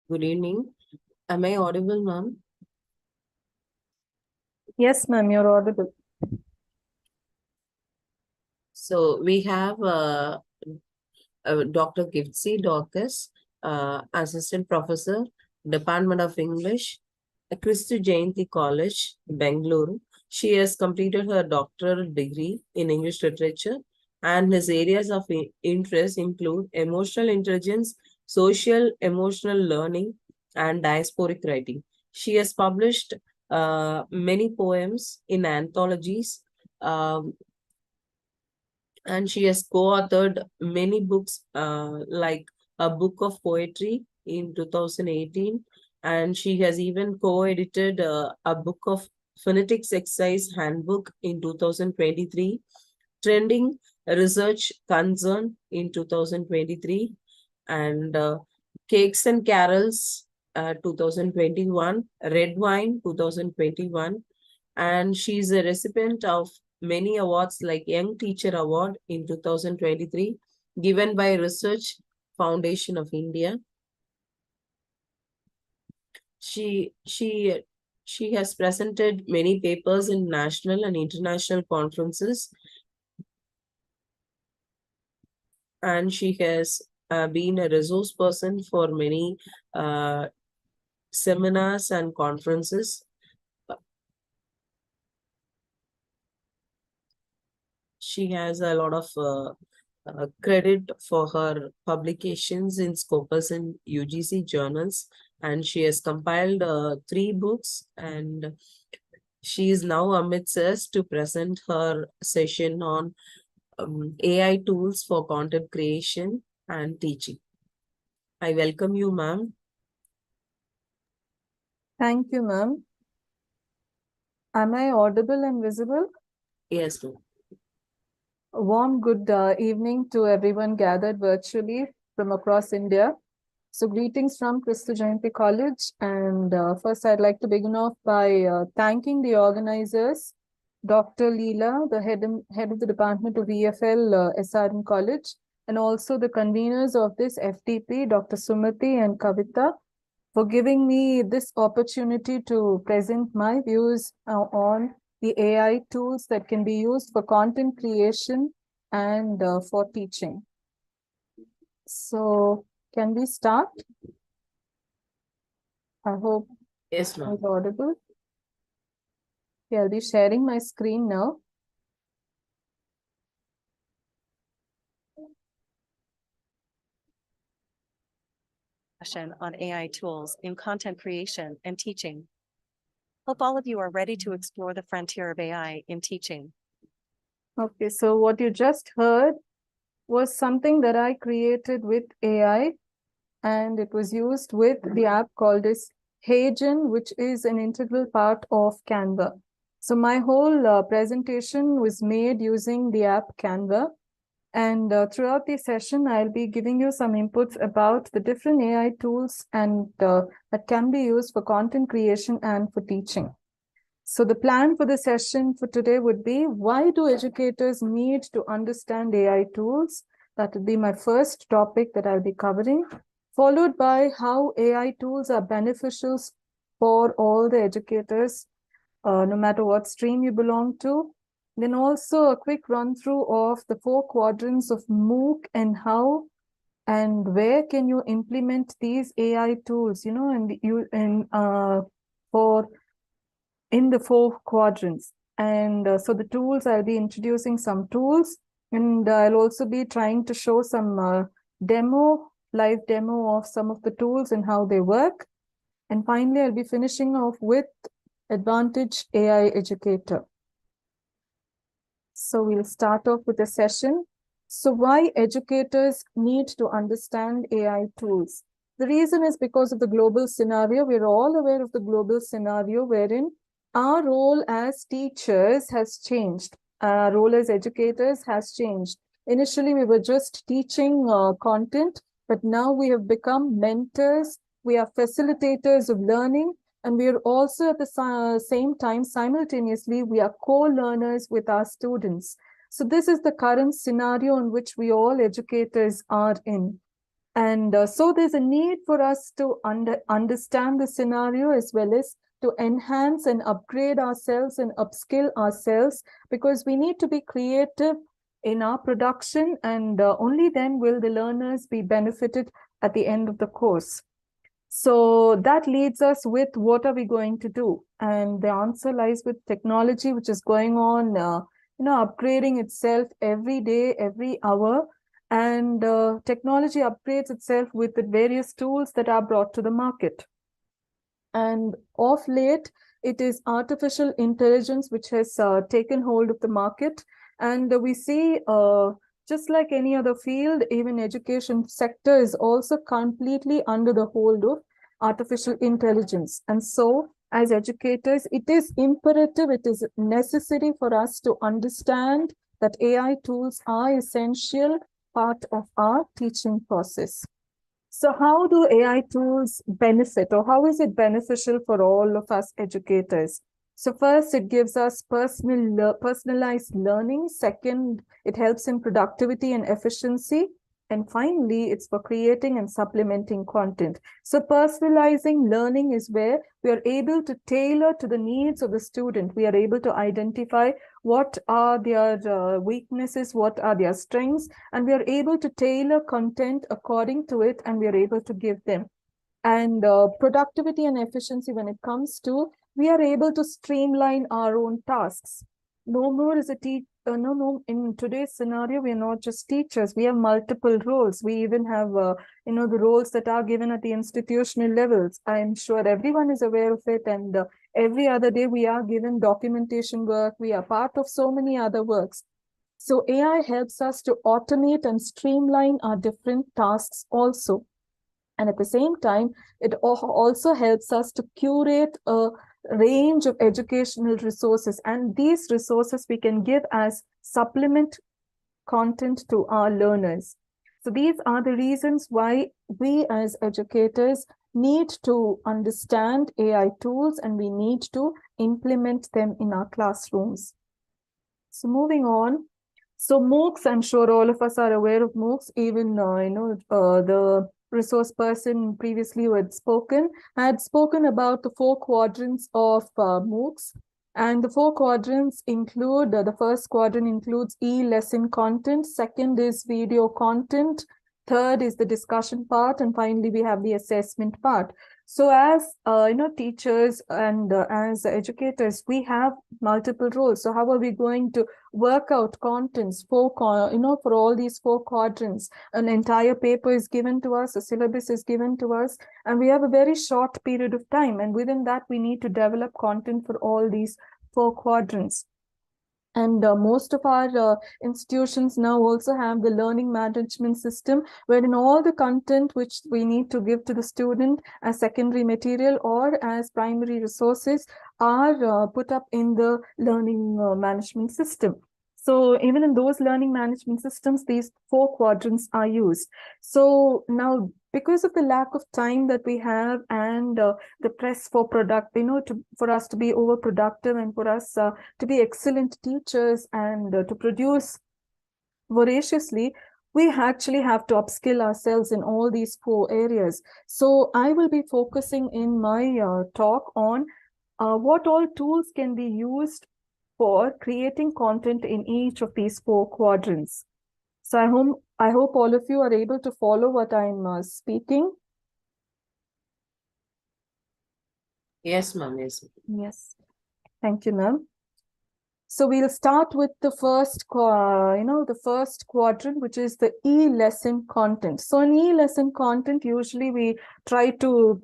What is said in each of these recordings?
Good evening. Am I audible, ma'am? Yes, ma'am, you're audible. So we have Dr. Gipsy Dorcas, Assistant Professor, Department of English, Christy Jayanti College, Bengaluru. She has completed her doctoral degree in English literature, and his areas of interest include emotional intelligence, social emotional learning, and diasporic writing. She has published many poems in anthologies, um, and she has co-authored many books, like a book of poetry in 2018, and she has even co-edited a book of phonetics exercise handbook in 2023, trending research concern in 2023, and cakes and carols 2021, red wine 2021, and she's a recipient of many awards like Young Teacher Award in 2023, given by Research Foundation of India. She she she has presented many papers in national and international conferences, and she has been a resource person for many uh, seminars and conferences. She has a lot of credit for her publications in Scopus and UGC journals, and she has compiled three books, and she is now amidst us to present her session on AI tools for content creation and teaching. I welcome you, ma'am. Thank you, ma'am. Am I audible and visible? Yes, ma'am. A warm good evening to everyone gathered virtually from across India. So greetings from Christu Jayanti College. And first, I'd like to begin off by thanking the organizers, Dr. Leela, the head of the Department of EFL, SRM College, and also the conveners of this FTP, Dr. Sumati and Kavita, for giving me this opportunity to present my views on the AI tools that can be used for content creation and for teaching. So, can we start? I hope Yes, ma'am. it's audible. Yeah, I'll be sharing my screen now. On AI tools in content creation and teaching. Hope all of you are ready to explore the frontier of AI in teaching. Okay, so what you just heard was something that I created with AI, and it was used with the app called as Hagen, which is an integral part of Canva. So my whole presentation was made using the app Canva. And throughout the session, I'll be giving you some inputs about the different AI tools and that can be used for content creation and for teaching. So the plan for the session for today would be, why do educators need to understand AI tools? That would be my first topic that I'll be covering, followed by how AI tools are beneficial for all the educators, no matter what stream you belong to. Then also a quick run through of the 4 quadrants of MOOC and how and where can you implement these AI tools, for in the 4 quadrants. And so the tools, I'll be introducing some tools, and I'll also be trying to show some live demo of some of the tools and how they work. And finally, I'll be finishing off with Advantage AI Educator. So we'll start off with a session. So why educators need to understand AI tools? The reason is because of the global scenario. We're all aware of the global scenario wherein our role as teachers has changed. Our role as educators has changed. Initially, we were just teaching content, but now we have become mentors. We are facilitators of learning, and we are also at the same time, simultaneously, we are co-learners with our students. So this is the current scenario in which we all educators are in. And so there's a need for us to understand the scenario as well as to enhance and upgrade ourselves and upskill ourselves, because we need to be creative in our production, and only then will the learners be benefited at the end of the course. So that leads us with what are we going to do? And the answer lies with technology, which is going on, upgrading itself every day, every hour. And technology upgrades itself with the various tools that are brought to the market. And of late, it is artificial intelligence which has taken hold of the market. And we see, just like any other field, even education sector is also completely under the hold of artificial intelligence. And so, as educators, it is imperative, it is necessary for us to understand that AI tools are essential part of our teaching process. So how do AI tools benefit, or how is it beneficial for all of us educators? So first, it gives us personalized learning. Second, it helps in productivity and efficiency. And finally, it's for creating and supplementing content. So personalizing learning is where we are able to tailor to the needs of the student. We are able to identify what are their weaknesses, what are their strengths, and we are able to tailor content according to it, and we are able to give them. And productivity and efficiency, when it comes to, we are able to streamline our own tasks. No more is a no, in today's scenario, we are not just teachers, we have multiple roles. We even have, the roles that are given at the institutional levels. I'm sure everyone is aware of it. And every other day we are given documentation work. We are part of so many other works. So AI helps us to automate and streamline our different tasks also. And at the same time, it also helps us to curate a range of educational resources. And these resources we can give as supplement content to our learners. So these are the reasons why we as educators need to understand AI tools, and we need to implement them in our classrooms. So moving on. So MOOCs, I'm sure all of us are aware of MOOCs. Even, the resource person previously who had spoken about the 4 quadrants of MOOCs. And the 4 quadrants include, the first quadrant includes e-lesson content. Second is video content. Third is the discussion part. And finally, we have the assessment part. So as, teachers and as educators, we have multiple roles. So how are we going to work out contents for all these 4 quadrants? An entire paper is given to us, a syllabus is given to us, and we have a very short period of time. And within that, we need to develop content for all these 4 quadrants. And most of our institutions now also have the learning management system, wherein all the content which we need to give to the student as secondary material or as primary resources are put up in the learning management system. So even in those learning management systems, these 4 quadrants are used. So now, because of the lack of time that we have and the press for product, for us to be overproductive and for us to be excellent teachers and to produce voraciously, we actually have to upskill ourselves in all these 4 areas. So I will be focusing in my talk on what all tools can be used for creating content in each of these 4 quadrants. So I hope all of you are able to follow what I'm speaking. Yes, ma'am. Yes. Yes. Thank you, ma'am. So we'll start with the first quadrant, which is the e-lesson content. So in e-lesson content, usually we try to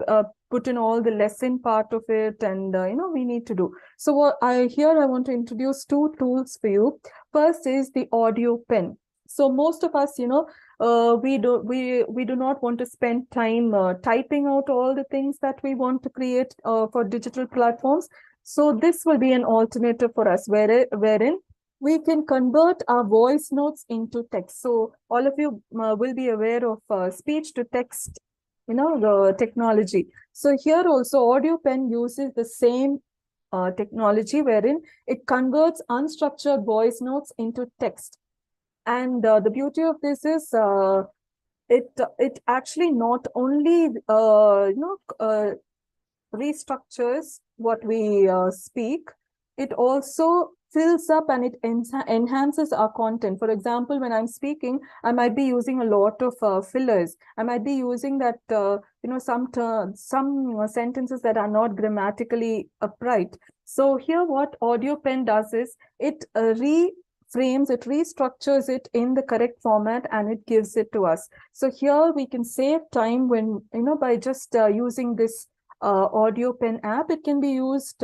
put in all the lesson part of it, and we need to do. So I want to introduce 2 tools for you. First is the audio pen. So most of us, we do not want to spend time typing out all the things that we want to create for digital platforms. So this will be an alternative for us, wherein we can convert our voice notes into text. So all of you will be aware of speech to text, the technology. So here also audio pen uses the same technology, wherein it converts unstructured voice notes into text. And the beauty of this is it actually not only restructures what we speak, it also fills up and it enhances our content. For example, when I'm speaking, I might be using a lot of fillers. I might be using that some sentences that are not grammatically upright. So here what audio pen does is it reframes, it restructures it in the correct format and it gives it to us. So here we can save time when, by just using this audio pen app. It can be used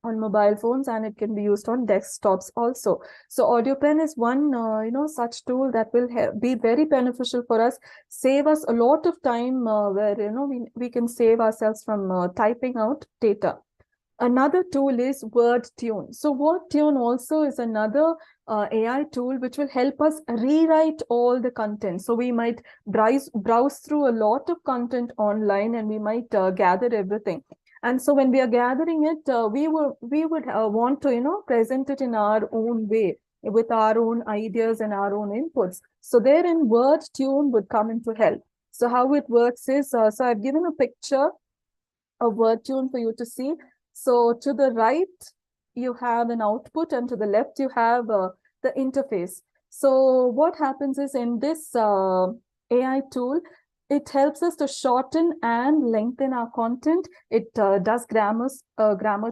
on mobile phones and it can be used on desktops also. So audio pen is one such tool that will be very beneficial for us, save us a lot of time where we can save ourselves from typing out data. Another tool is WordTune. So WordTune also is another AI tool which will help us rewrite all the content. So we might browse through a lot of content online and we might gather everything. And so when we are gathering it, we would want to present it in our own way with our own ideas and our own inputs. So therein WordTune would come into help. So how it works is, so I've given a picture of WordTune for you to see. So to the right, you have an output and to the left, you have the interface. So what happens is in this AI tool, it helps us to shorten and lengthen our content. It does grammar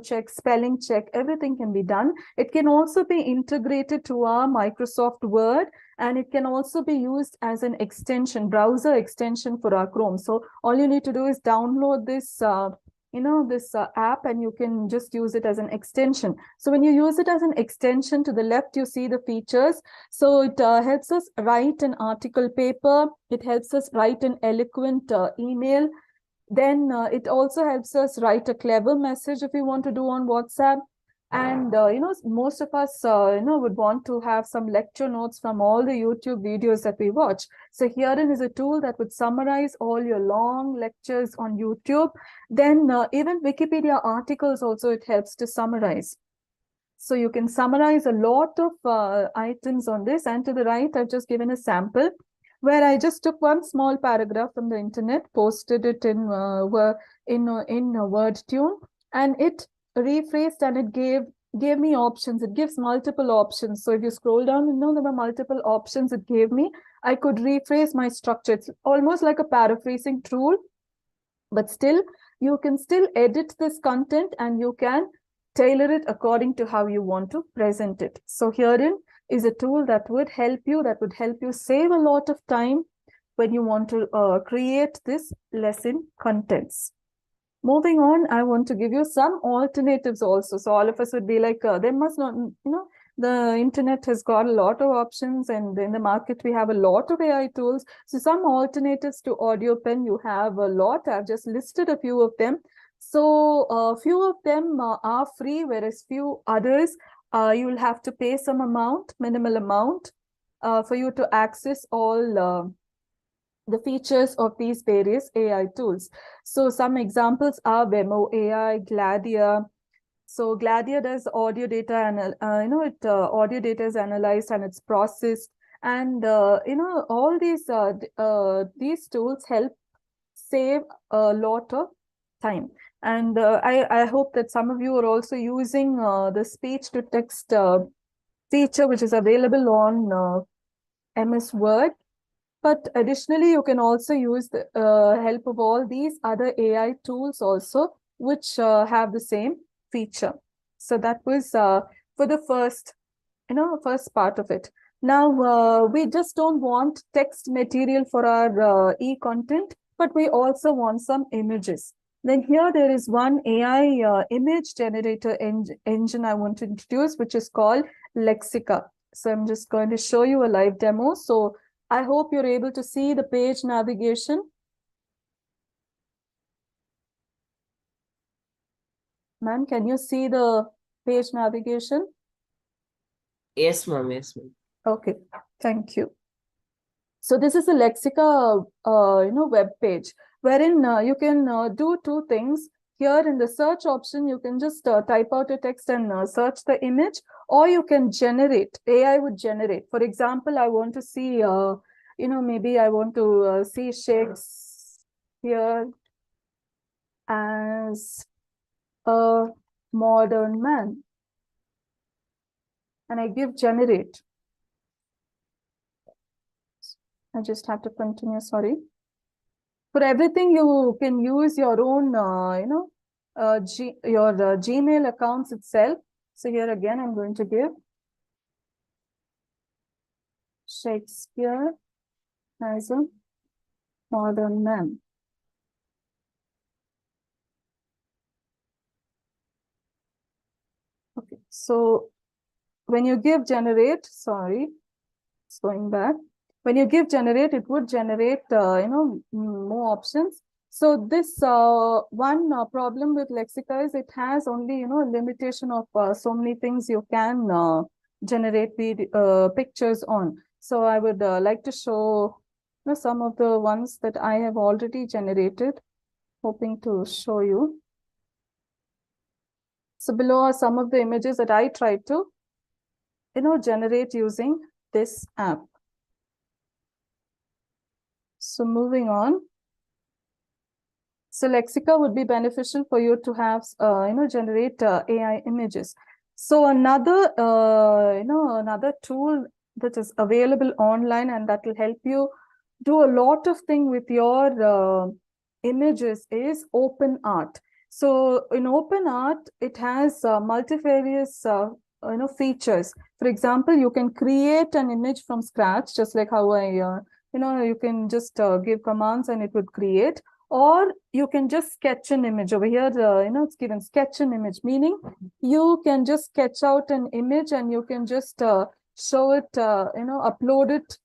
check, spelling check, everything can be done. It can also be integrated to our Microsoft Word, and it can also be used as an extension, browser extension for our Chrome. So all you need to do is download this app and you can just use it as an extension. So when you use it as an extension, to the left, you see the features. So it helps us write an article paper. It helps us write an eloquent email. Then it also helps us write a clever message if we want to do on WhatsApp. And, most of us, would want to have some lecture notes from all the YouTube videos that we watch. So herein is a tool that would summarize all your long lectures on YouTube. Then even Wikipedia articles also, it helps to summarize. So you can summarize a lot of items on this. And to the right, I've just given a sample where I just took one small paragraph from the internet, posted it in WordTune, and it rephrased and it gave me options. It gives multiple options. So if you scroll down, there were multiple options it gave me. I could rephrase my structure. It's almost like a paraphrasing tool, but still you can still edit this content and you can tailor it according to how you want to present it. So herein is a tool that would help you save a lot of time when you want to create this lesson contents. Moving on, I want to give you some alternatives also. So all of us would be like, there must not, the internet has got a lot of options, and in the market, we have a lot of AI tools. So some alternatives to audio pen, you have a lot. I've just listed a few of them. So a few of them are free, whereas few others, you will have to pay some amount, minimal amount, for you to access all the features of these various AI tools. So some examples are Wemo AI, Gladia. So Gladia does audio data, and audio data is analyzed and it's processed, and all these tools help save a lot of time. And I hope that some of you are also using the speech to text feature, which is available on MS Word. But additionally, you can also use the help of all these other AI tools also, which have the same feature. So that was for the first part of it. Now, we just don't want text material for our e-content, but we also want some images. Then here there is one AI image generator engine I want to introduce, which is called Lexica. So I'm just going to show you a live demo. So I hope you're able to see the page navigation. Ma'am, can you see the page navigation? Yes, ma'am. Yes, ma'am. Okay, thank you. So this is a Lexica, web page wherein you can do two things. Here in the search option, you can just type out a text and search the image, or you can generate. AI would generate. For example, I want to see maybe I want to see Shakespeare as a modern man. And I give generate. I just have to continue, sorry. For everything, you can use your own, your Gmail accounts itself. So here again, I'm going to give Shakespeare as a modern man. Okay, so when you give generate, sorry, it's going back. When you give generate, it would generate, more options. So this one problem with Lexica is it has only, a limitation of so many things you can generate pictures on. So I would like to show some of the ones that I have already generated, hoping to show you. So below are some of the images that I tried to, generate using this app. So moving on. So Lexica would be beneficial for you to have, generate AI images. So another, another tool that is available online and that will help you do a lot of things with your images is OpenArt. So in OpenArt, it has multifarious, features. For example, you can create an image from scratch, just like how you can just give commands and it would create. Or you can just sketch an image over here. It's given sketch an image, meaning you can just sketch out an image and you can just show it, upload it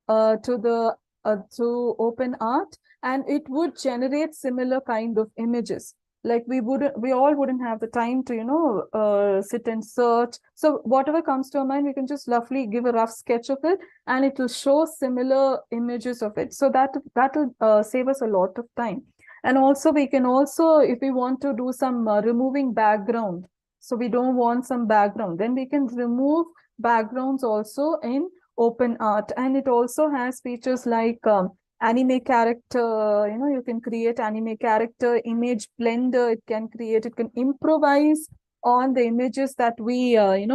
to OpenArt, and it would generate similar kind of images. Like we all wouldn't have the time to sit and search. So whatever comes to our mind, we can just roughly give a rough sketch of it, and it will show similar images of it. So that will save us a lot of time. And also we can also, if we want to do some removing background, so we don't want some background, then we can remove backgrounds also in OpenArt. And it also has features like anime character, you can create anime character, image blender, it can improvise on the images that we,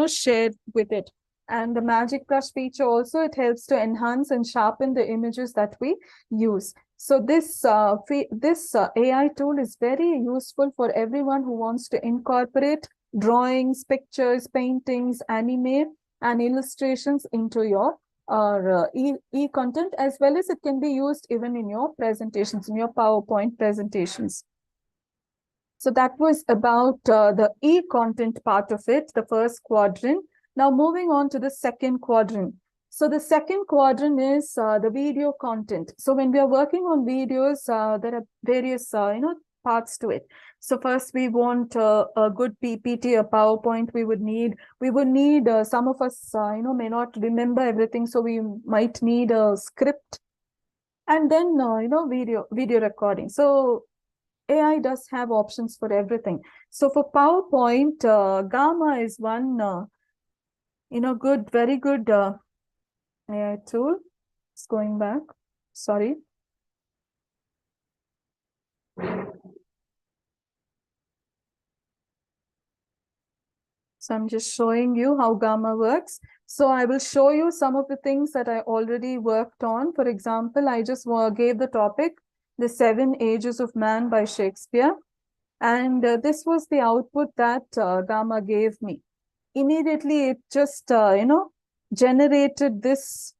share with it. And the magic brush feature also, it helps to enhance and sharpen the images that we use. So this AI tool is very useful for everyone who wants to incorporate drawings, pictures, paintings, anime, and illustrations into your e-content, as well as it can be used even in your presentations, in your PowerPoint presentations. So that was about the e-content part of it, the first quadrant. Now moving on to the second quadrant. So the second quadrant is the video content. So when we are working on videos, there are various, parts to it. So first we want a good PPT, a PowerPoint. We would need some of us, may not remember everything. So we might need a script, and then, video recording. So AI does have options for everything. So for PowerPoint, Gamma is one, very good AI tool. It's going back. Sorry. So I'm just showing you how Gamma works. So I will show you some of the things that I already worked on. For example, I just gave the topic, The 7 Ages of Man by Shakespeare. And this was the output that Gamma gave me. Immediately, it just, generated this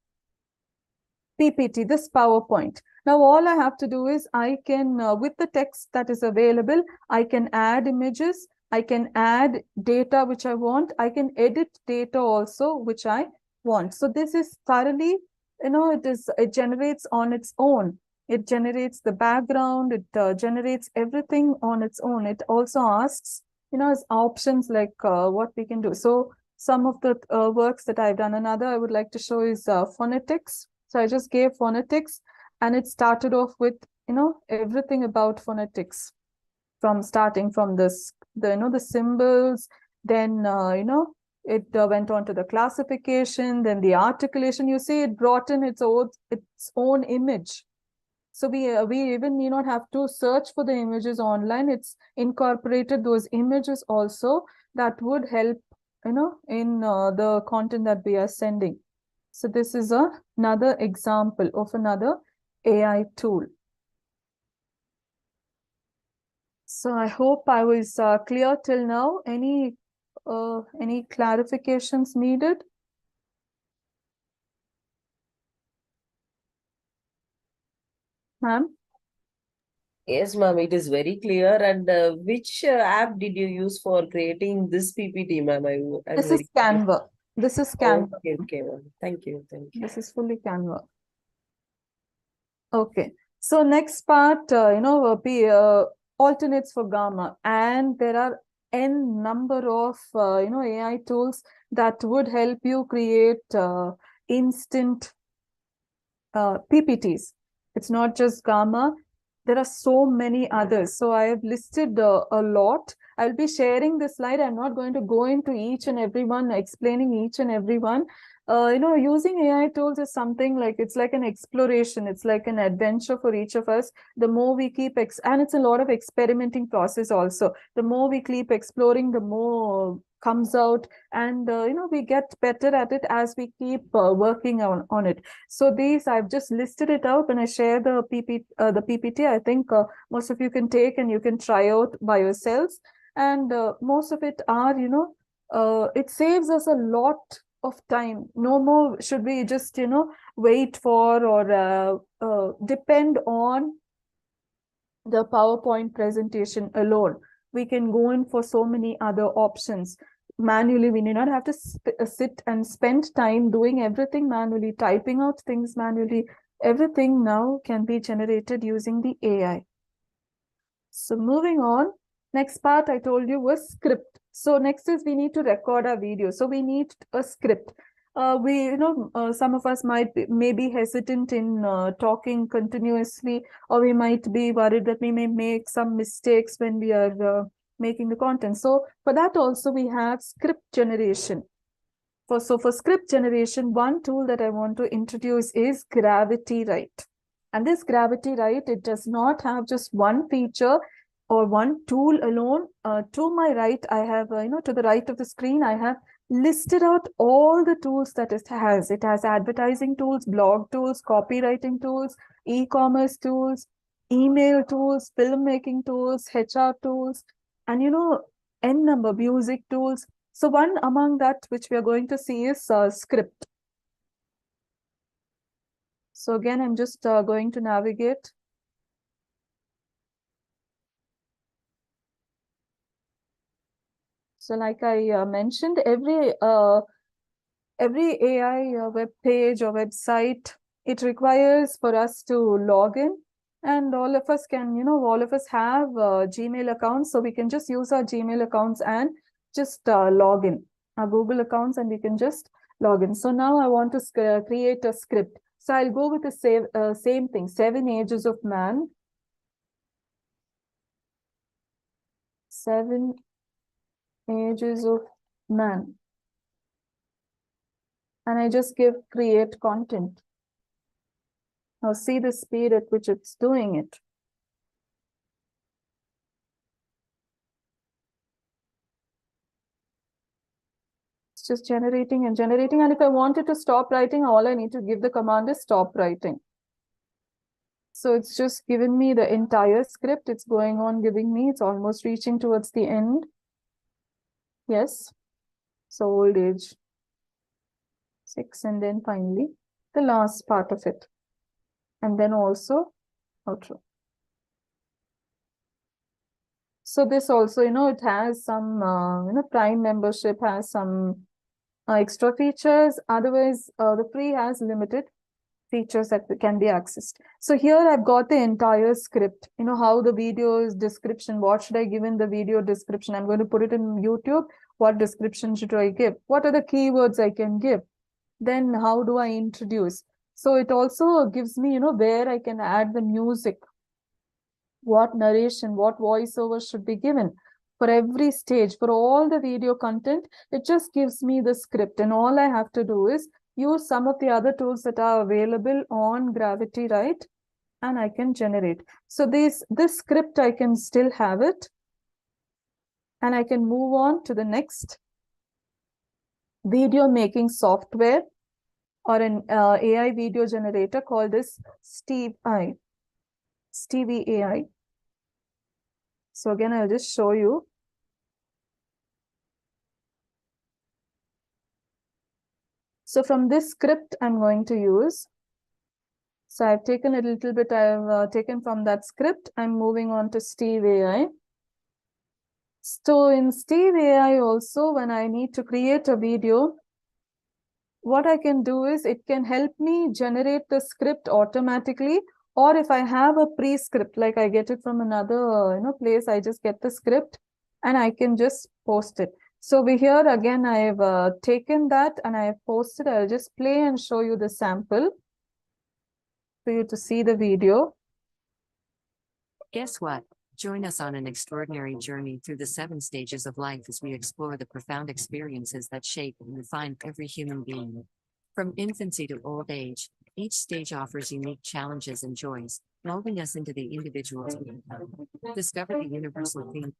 PPT, this PowerPoint. Now, all I have to do is I can, with the text that is available, I can add images, I can add data which I want, I can edit data also which I want. So this is thoroughly, it generates on its own. It generates the background, it generates everything on its own. It also asks, options like what we can do. So some of the works that I've done. Another I would like to show is phonetics. So I just gave phonetics, and it started off with, everything about phonetics, from starting from this, the symbols, then, It went on to the classification, then the articulation. You see, it brought in its own image. So we even need not have to search for the images online. It's incorporated those images also that would help, in the content that we are sending. So this is another example of another AI tool. So I hope I was clear till now. Any clarifications needed? Ma'am? Yes, ma'am, it is very clear. And which app did you use for creating this PPT, ma'am? I'm This very is Canva. This is Canva. Okay, okay, ma'am. Thank you, thank you. This is fully Canva. Okay. So next part, alternates for gamma, and there are n number of AI tools that would help you create instant PPTs. It's not just gamma. There are so many others. So I have listed a lot. I'll be sharing this slide. I'm not going to go into each and every one, explaining each and every one. Using AI tools is something like, it's like an exploration. It's like an adventure for each of us. The more we keep, and it's a lot of experimenting process also. The more we keep exploring, the more comes out, and we get better at it as we keep working on it. So these, I've just listed it out. When I share the PPT, I think most of you can take and you can try out by yourselves. And most of it are, it saves us a lot of time. No more should we just, wait for or depend on the PowerPoint presentation alone. We can go in for so many other options. Manually, we need not have to sit and spend time doing everything manually, typing out things manually. Everything now can be generated using the AI. So moving on, next part I told you was script. So next is we need to record our video. So we need a script. Some of us may be hesitant in talking continuously, or we might be worried that we may make some mistakes when we are making the content. So for that also we have script generation. For script generation, one tool that I want to introduce is Gravity Write. And this Gravity Write, it does not have just one feature or one tool alone. To my right, I have, to the right of the screen, I have listed out all the tools that it has. It has advertising tools, blog tools, copywriting tools, e-commerce tools, email tools, filmmaking tools, HR tools, and n number music tools. So one among that which we are going to see is script. So again, I'm just going to navigate. So like I mentioned, every AI web page or website, it requires for us to log in, and all of us can, all of us have Gmail accounts. So we can just use our Gmail accounts and just log in our Google accounts, and we can just log in. So now I want to create a script. So I'll go with the same thing, 7 Ages of Man. 7 Ages of Man. And I just give create content. Now see the speed at which it's doing it. It's just generating and generating. And if I wanted to stop writing, all I need to give the command is stop writing. So it's just given me the entire script. It's going on giving me, it's almost reaching towards the end. Yes. So old age 6, and then finally the last part of it. And then also outro. So this also, it has some, Prime membership has some extra features. Otherwise, the free has limited features that can be accessed. So here I've got the entire script, how the video's description, what should I give in the video description? I'm going to put it in YouTube. What description should I give? What are the keywords I can give? Then how do I introduce? So it also gives me, where I can add the music, what narration, what voiceover should be given. For every stage, for all the video content, it just gives me the script, and all I have to do is use some of the other tools that are available on Gravity, right? And I can generate. So this script, I can still have it, and I can move on to the next video making software or an AI video generator called as Stevie AI. So again, I'll just show you. So from this script, I'm going to use. So I've taken a little bit, I've taken from that script. I'm moving on to Steve AI. So in Steve AI also, when I need to create a video, what I can do is it can help me generate the script automatically, or if I have a pre-script, like I get it from another place, I just get the script and I can just post it. So over here again, I've taken that and I have posted. I'll just play and show you the sample for you to see the video. Guess what? Join us on an extraordinary journey through the 7 stages of life as we explore the profound experiences that shape and refine every human being. From infancy to old age, each stage offers unique challenges and joys, molding us into the individuals we become. Discover the universal theme.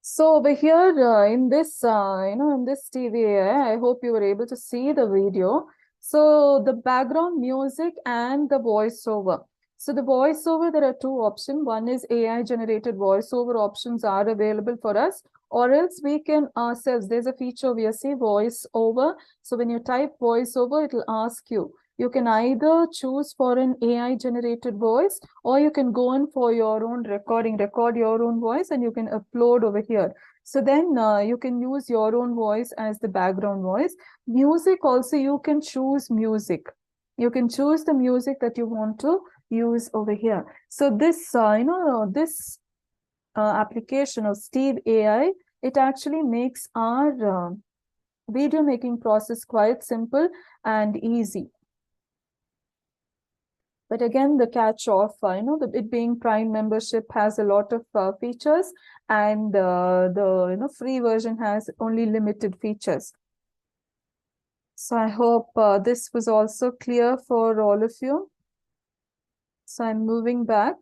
So over here in this, in this TVA, I hope you were able to see the video. So the background music and the voiceover. So the voiceover, there are 2 options. One is AI generated voiceover options are available for us, or else we can ourselves. There's a feature where you see voiceover. So when you type voiceover, it will ask you. You can either choose for an AI generated voice, or you can go in for your own recording, record your own voice, and you can upload over here. So then you can use your own voice as the background voice. Music also, you can choose music. You can choose the music that you want to use over here. So this, this application of Steve AI, it actually makes our video making process quite simple and easy. But again, the catch of, it being Prime membership has a lot of features, and the free version has only limited features. So I hope this was also clear for all of you. So I'm moving back.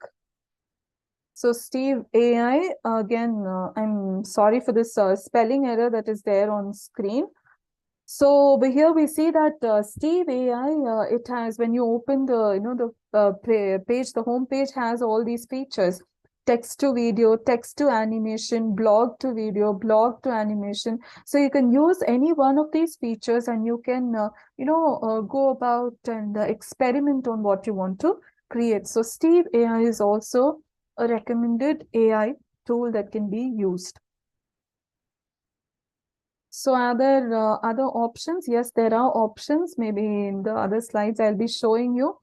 So Steve AI, again, I'm sorry for this spelling error that is there on screen. So over here we see that Steve AI, it has, when you open the page, the home page has all these features: text to video, text to animation, blog to video, blog to animation. So you can use any one of these features, and you can go about and experiment on what you want to create. So Steve AI is also a recommended AI tool that can be used. So are there other options? Yes, there are options. Maybe in the other slides I'll be showing you.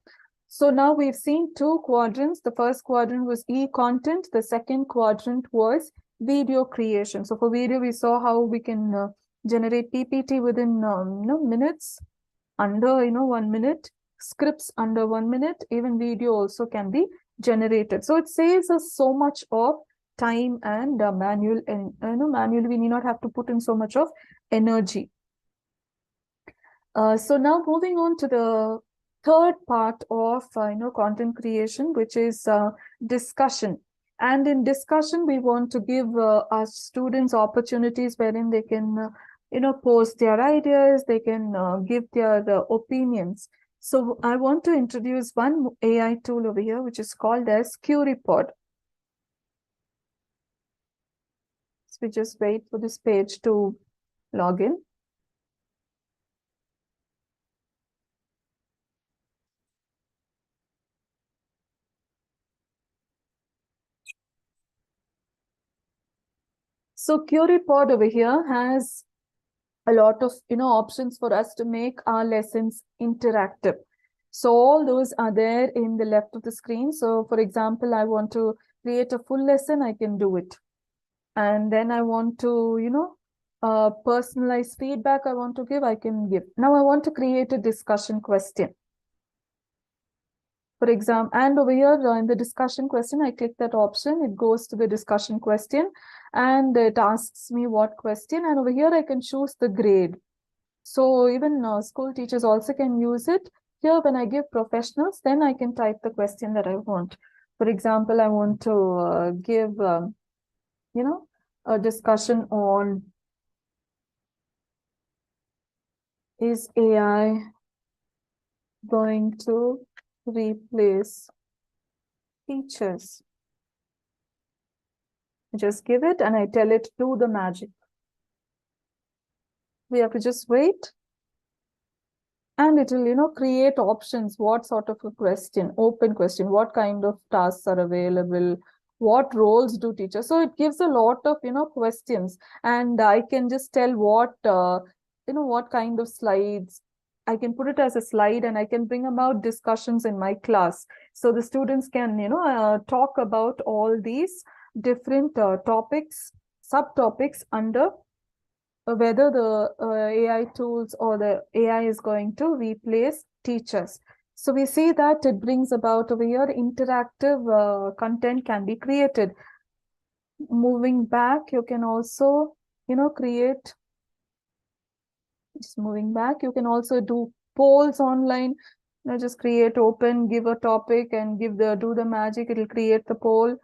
So now we've seen 2 quadrants. The first quadrant was e-content. The second quadrant was video creation. So for video, we saw how we can generate PPT within minutes, under 1 minute, scripts under 1 minute. Even video also can be generated. So it saves us so much of time and manual, and manually we need not have to put in so much of energy. So now moving on to the third part of content creation, which is discussion. And in discussion, we want to give our students opportunities wherein they can post their ideas, they can give their opinions. So I want to introduce one AI tool over here, which is called as QReport. So we just wait for this page to log in. So QReport over here has a lot of options for us to make our lessons interactive. So all those are there in the left of the screen. So for example, I want to create a full lesson, I can do it. And then I want to personalized feedback I want to give, I can give. Now I want to create a discussion question. For example, and over here in the discussion question, I click that option, it goes to the discussion question and it asks me what question, and over here I can choose the grade. So even school teachers also can use it. Here, when I give professionals, then I can type the question that I want. For example, I want to give, a discussion on, is AI going to replace teachers? Just give it and I tell it do the magic. We have to just wait. And it will, create options. What sort of a question, open question, what kind of tasks are available, what roles do teachers? So it gives a lot of, questions, and I can just tell what, what kind of slides. I can put it as a slide and I can bring about discussions in my class. So the students can, talk about all these different topics, subtopics under whether the AI tools or the AI is going to replace teachers. So we see that it brings about over here interactive content can be created. Moving back, you can also, create, just moving back, you can also do polls online. Just create, open, give a topic and do the magic, it'll create the poll.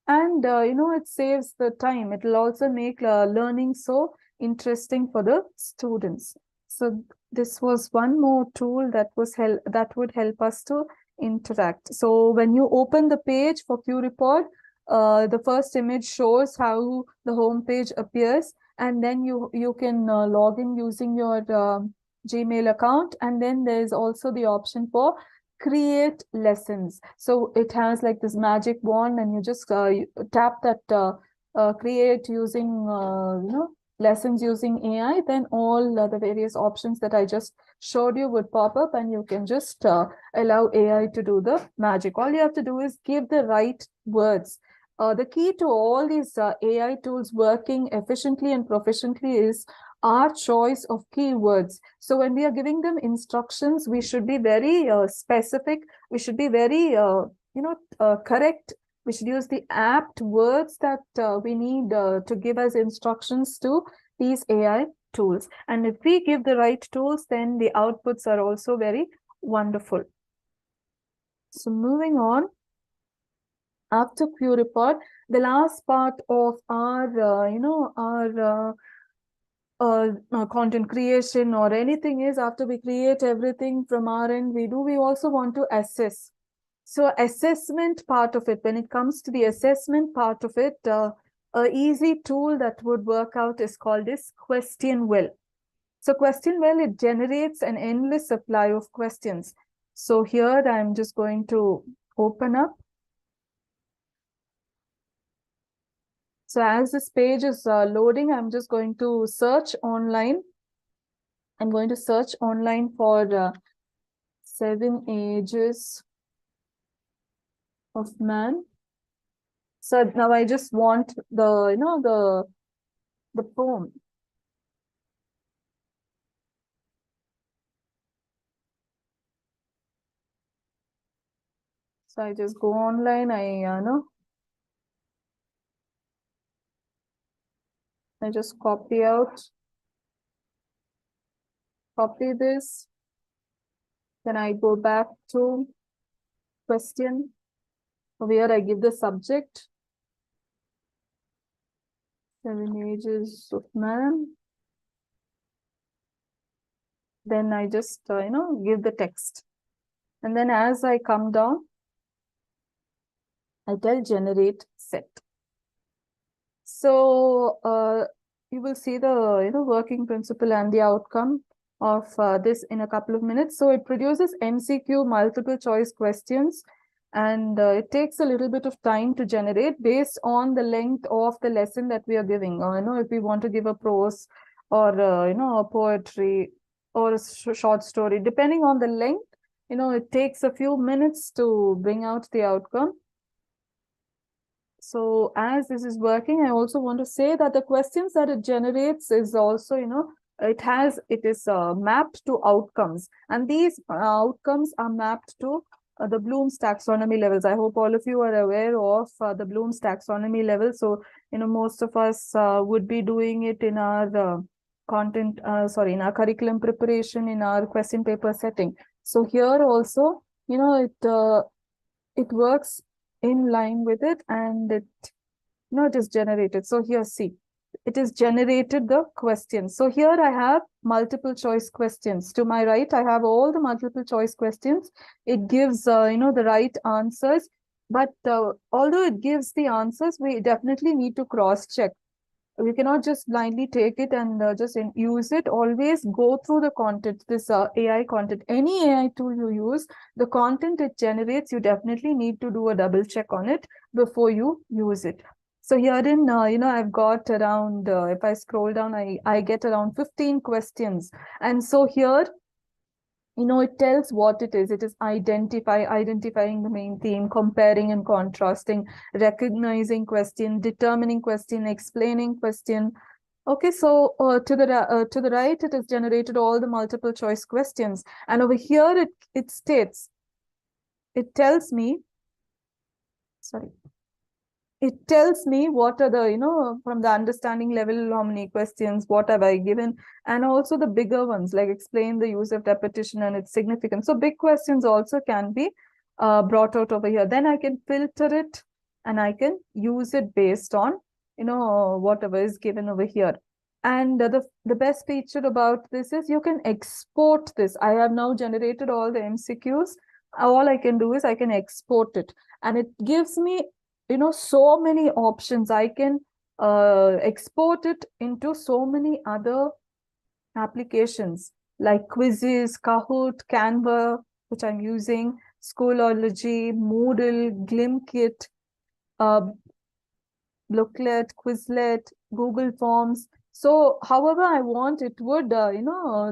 And, it saves the time. It will also make learning so interesting for the students. So this was one more tool that would help us to interact. So when you open the page for QReport, the first image shows how the home page appears, and then you can log in using your Gmail account, and then there's also the option for create lessons. So it has like this magic wand, and you just you tap that create using lessons using AI, then all the various options that I just showed you would pop up, and you can just allow AI to do the magic. All you have to do is give the right words. The key to all these AI tools working efficiently and proficiently is our choice of keywords. So when we are giving them instructions, we should be very specific. We should be very, correct. We should use the apt words that we need to give as instructions to these AI tools. And if we give the right tools, then the outputs are also very wonderful. So moving on, after QReport, the last part of our, content creation or anything is, after we create everything from our end, we also want to assess. So assessment part of it, when it comes to the assessment part of it, a easy tool that would work out is called this question well. So question well, it generates an endless supply of questions. So here I'm just going to open up. So as this page is loading, I'm just going to search online. I'm going to search online for 7 ages of man. So now I just want the poem. So I just go online. I just copy this. Then I go back to question, where I give the subject, 7 ages of man. Then I just, give the text. And then as I come down, I tell generate set. So you will see the working principle and the outcome of this in a couple of minutes. So it produces MCQ multiple choice questions, and it takes a little bit of time to generate based on the length of the lesson that we are giving. If we want to give a prose or a poetry or a short story, depending on the length, it takes a few minutes to bring out the outcome. So as this is working, I also want to say that the questions that it generates is also, it is mapped to outcomes, and these outcomes are mapped to the Bloom's taxonomy levels. I hope all of you are aware of the Bloom's taxonomy level. So, most of us would be doing it in our in our curriculum preparation, in our question paper setting. So here also, it works in line with it, and it is generated. So here, see, it is generated the questions. So here I have multiple choice questions. To my right, I have all the multiple choice questions. It gives, the right answers. But although it gives the answers, we definitely need to cross check. We cannot just blindly take it and just use it. Always go through the content, this AI content. Any AI tool you use, the content it generates, you definitely need to do a double check on it before you use it. So herein, I've got around, if I scroll down, I get around 15 questions. And so here, it tells what it is. It is identifying the main theme, comparing and contrasting, recognizing question, determining question, explaining question. Okay, so to the right, it has generated all the multiple choice questions. And over here, it states, it tells me, it tells me what are the, from the understanding level, how many questions, what have I given, and also the bigger ones, like explain the use of repetition and its significance. So big questions also can be brought out over here. Then I can filter it and I can use it based on, whatever is given over here. And the best feature about this is you can export this. I have now generated all the MCQs. All I can do is I can export it, and it gives me so many options. I can export it into so many other applications like quizzes, Kahoot, Canva, which I'm using, Schoology, Moodle, Glimkit, Booklet, Quizlet, Google Forms. So however I want, it would,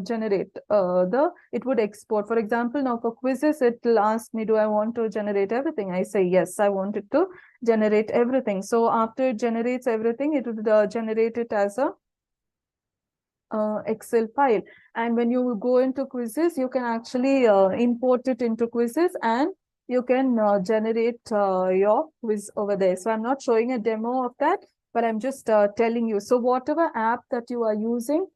generate it would export. For example, now for quizzes, it will ask me, do I want to generate everything? I say, yes, I want it to generate everything. So after it generates everything, it would generate it as a Excel file. And when you go into quizzes, you can actually import it into quizzes, and you can generate your quiz over there. So I'm not showing a demo of that, but I'm just telling you. So whatever app that you are using,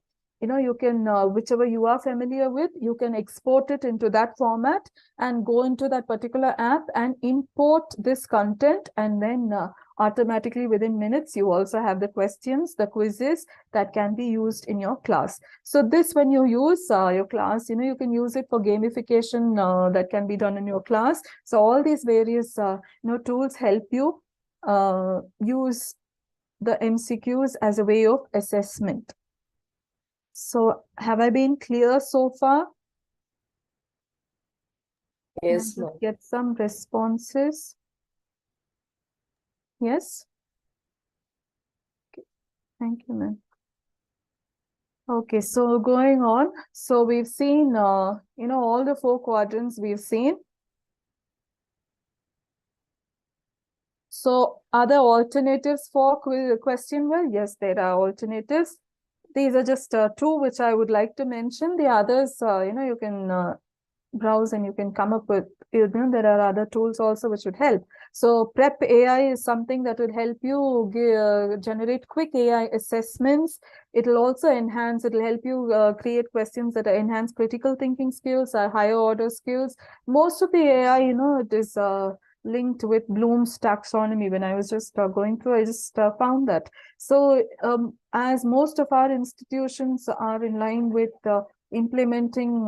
you can, whichever you are familiar with, you can export it into that format and go into that particular app and import this content, and then automatically within minutes, you also have the questions, the quizzes that can be used in your class. So this, when you use your class, you can use it for gamification that can be done in your class. So all these various tools help you use the MCQs as a way of assessment. So have I been clear so far? Yes, Can I ma'am. get some responses? Yes. Okay. Thank you, ma'am. Okay, so going on. So we've seen, all the 4 quadrants we've seen. So are there alternatives for question? Well, yes, there are alternatives. These are just 2 which I would like to mention. The others, you can browse and you can come up with, there are other tools also which would help. So Prep AI is something that would help you generate quick AI assessments. It'll also it'll help you create questions that enhance critical thinking skills, higher order skills. Most of the AI, it is linked with Bloom's taxonomy. When I was just going through, I just found that. So as most of our institutions are in line with implementing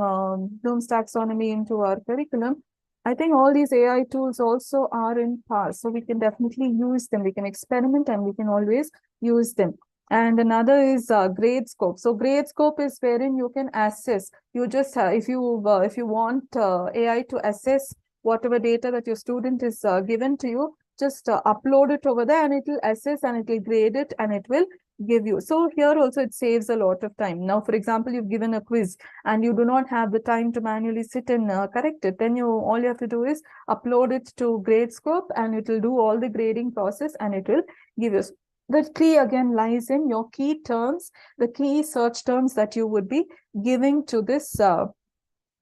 Bloom's taxonomy into our curriculum, I think all these AI tools also are in par. So we can definitely use them. We can experiment and we can always use them. And another is GradeScope. So GradeScope is wherein you can assess. You just if you want AI to assess whatever data that your student is given to you, just upload it over there and it will assess and it will grade it and it will give you. So here also it saves a lot of time. Now, for example, you've given a quiz and you do not have the time to manually sit and correct it. Then all you have to do is upload it to GradeScope and it will do all the grading process and it will give you. The key again lies in your key terms, the key search terms that you would be giving to this, as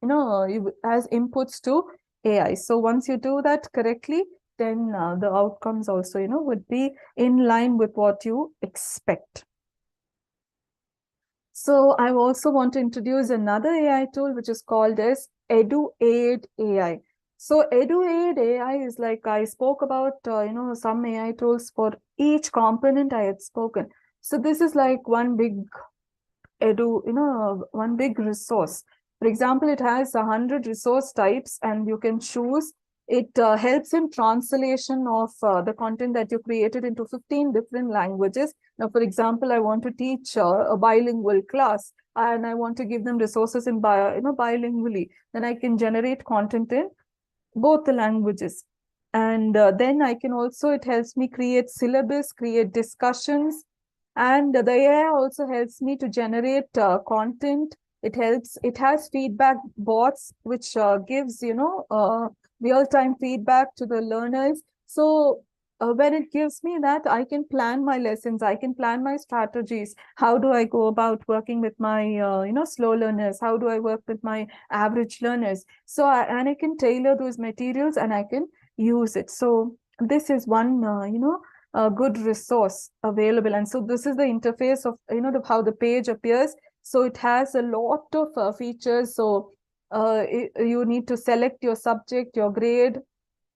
inputs to AI. So once you do that correctly, then the outcomes also, would be in line with what you expect. So I also want to introduce another AI tool, which is called as EduAid AI. So EduAid AI is like I spoke about, some AI tools for each component I had spoken. So this is like one big one big resource. For example, it has 100 resource types and you can choose. It helps in translation of the content that you created into 15 different languages. Now, for example, I want to teach a bilingual class and I want to give them resources in bilingually. Then I can generate content in both the languages. And then I can also, it helps me create syllabus, create discussions, and the AI also helps me to generate content. It has feedback bots, which gives, real-time feedback to the learners. So when it gives me that, I can plan my lessons, I can plan my strategies. How do I go about working with my, slow learners? How do I work with my average learners? So, and I can tailor those materials and I can use it. So this is one, a good resource available. And so this is the interface of, how the page appears. So it has a lot of features. So you need to select your subject, your grade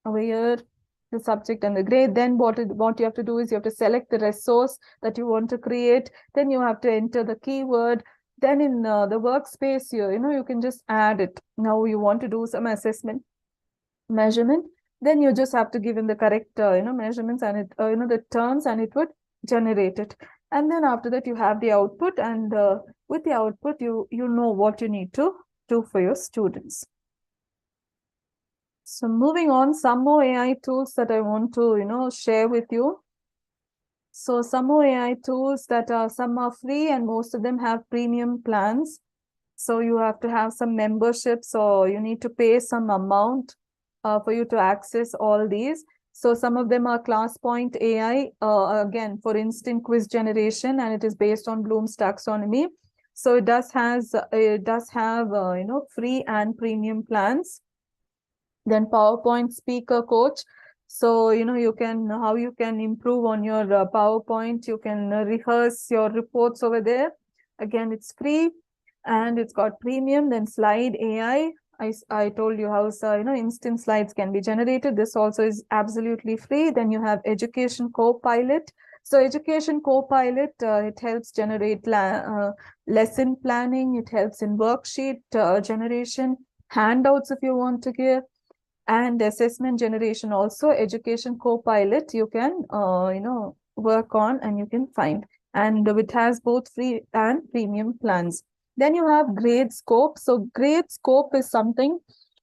over here, the subject and the grade. Then what you have to do is you have to select the resource that you want to create. Then you have to enter the keyword. Then in the workspace here, you can just add it. Now you want to do some assessment, measurement. Then you just have to give in the correct, measurements and it, the terms, and it would generate it. And then after that, you have the output, and with the output, you know what you need to do for your students. So moving on, some more AI tools that I want to, share with you. So some more AI tools that some are free and most of them have premium plans. So you have to have some memberships or you need to pay some amount for you to access all these. So some of them are ClassPoint AI, again, for instant quiz generation, and it is based on Bloom's taxonomy. So it does have, free and premium plans. Then PowerPoint Speaker Coach. So, you can, how you can improve on your PowerPoint, you can rehearse your reports over there. Again, it's free and it's got premium. Then Slide AI. I told you how, instant slides can be generated. This also is absolutely free. Then you have Education Copilot. So Education Copilot, it helps generate lesson planning. It helps in worksheet generation, handouts if you want to give, and assessment generation also. Education Copilot you can work on and you can find, and it has both free and premium plans. Then you have Grade Scope. So Grade Scope is something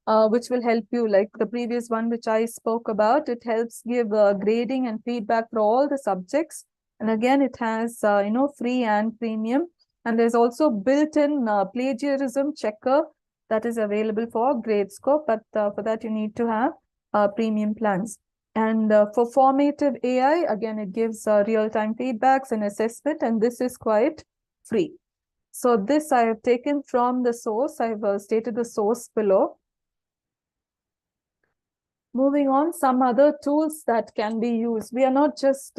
which will help you, like the previous one which I spoke about. It helps give grading and feedback for all the subjects, and again it has free and premium. And there's also built-in plagiarism checker that is available for Grade Scope, but for that you need to have premium plans. And for Formative AI, again, it gives real-time feedbacks and assessment, and this is quite free. So this I have taken from the source. I've stated the source below. Moving on, some other tools that can be used. We are not just,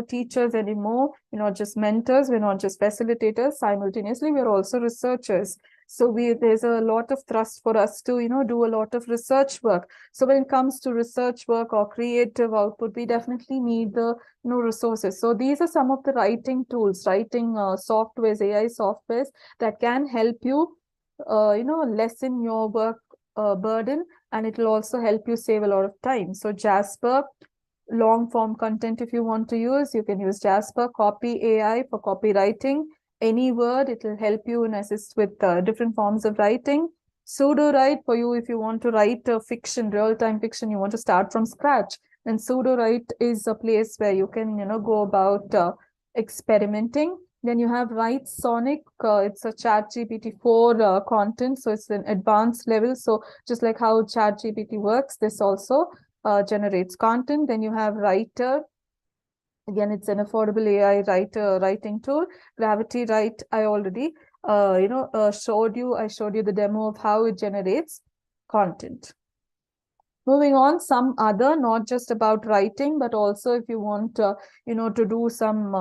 teachers anymore. We're not just mentors. We're not just facilitators. Simultaneously, we're also researchers. So there's a lot of thrust for us to, do a lot of research work. So when it comes to research work or creative output, we definitely need the, resources. So these are some of the writing tools, writing softwares, AI softwares that can help you, lessen your work burden, and it will also help you save a lot of time. So Jasper, long form content, if you want to use, you can use Jasper. Copy AI for copywriting. Any word, it will help you and assist with different forms of writing. Pseudo-write for you if you want to write fiction, real-time fiction, you want to start from scratch. And Pseudo-write is a place where you can, go about experimenting. Then you have Write Sonic. It's a ChatGPT 4 content, so it's an advanced level. So just like how ChatGPT works, this also generates content. Then you have Writer. Again, it's an affordable AI writing tool. Gravity Write, I already showed you. I showed you the demo of how it generates content. Moving on, some other, not just about writing, but also if you want, to do some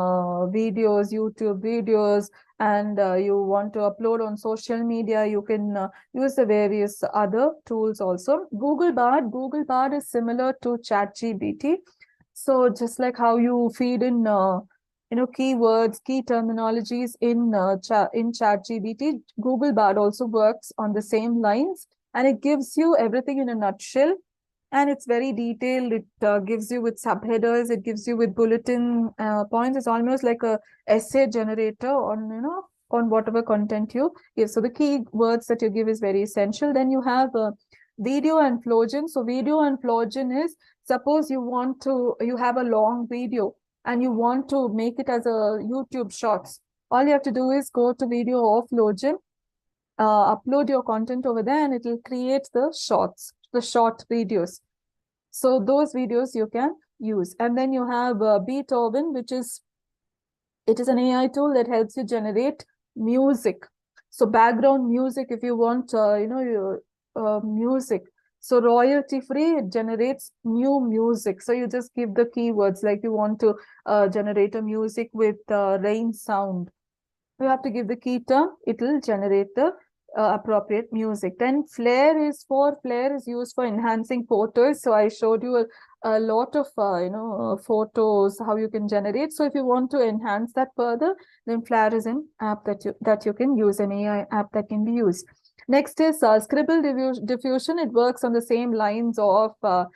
videos, YouTube videos, and you want to upload on social media, you can use the various other tools also. Google Bard is similar to ChatGPT. So just like how you feed in, keywords, key terminologies in ChatGPT, Google Bard also works on the same lines, and it gives you everything in a nutshell, and it's very detailed. It gives you with subheaders, it gives you with bulletin points. It's almost like a essay generator on whatever content you give. So the key words that you give is very essential. Then you have video and flowgen. So video and flowgen is, suppose you have a long video and you want to make it as a YouTube shorts. All you have to do is go to video or flowgen, upload your content over there, and it will create the shorts, the short videos. So those videos you can use. And then you have Beethoven, it is an AI tool that helps you generate music. So background music, if you want, your music. So royalty free, it generates new music. So you just give the keywords, like you want to generate a music with rain sound. You have to give the key term, it will generate the appropriate music. Then Flare is used for enhancing photos. So I showed you a lot of photos, how you can generate. So if you want to enhance that further, then Flare is an app that you can use, an AI app that can be used. Next is Scribble Diffusion. It works on the same lines of the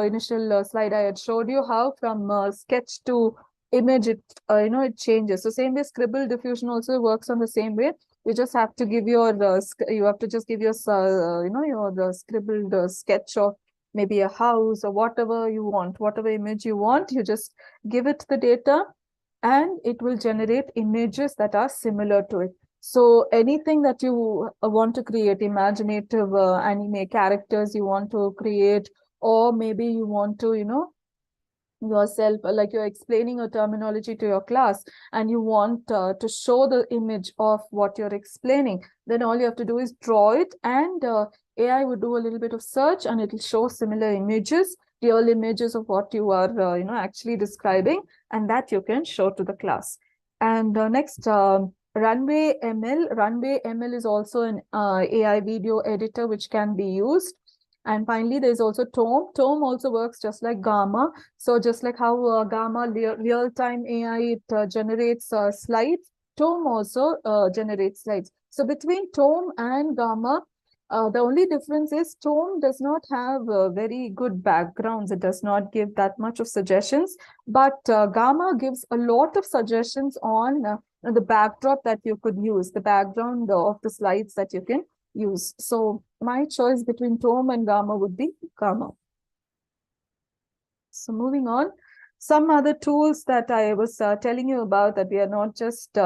initial slide I had showed you, how from sketch to image, it changes. So same way, Scribble Diffusion also works on the same way. You just have to give your your scribbled sketch of maybe a house or whatever you want, whatever image you want. You just give it the data, and it will generate images that are similar to it. So anything that you want to create, imaginative anime characters you want to create, or maybe you want to, yourself, like you're explaining a terminology to your class and you want to show the image of what you're explaining, then all you have to do is draw it, and AI would do a little bit of search and it'll show similar images, real images of what you are actually describing, and that you can show to the class. And next, Runway ML is also an AI video editor which can be used. And finally, there's also Tome. Tome also works just like Gamma. So just like how Gamma real-time AI, it generates slides, Tome also generates slides. So between Tome and Gamma, the only difference is Tome does not have very good backgrounds. It does not give that much of suggestions, but Gamma gives a lot of suggestions on the backdrop that you could use, the background of the slides that you can use. So my choice between Tome and Gamma would be Gamma. So moving on, some other tools that I was telling you about, that we are not just, we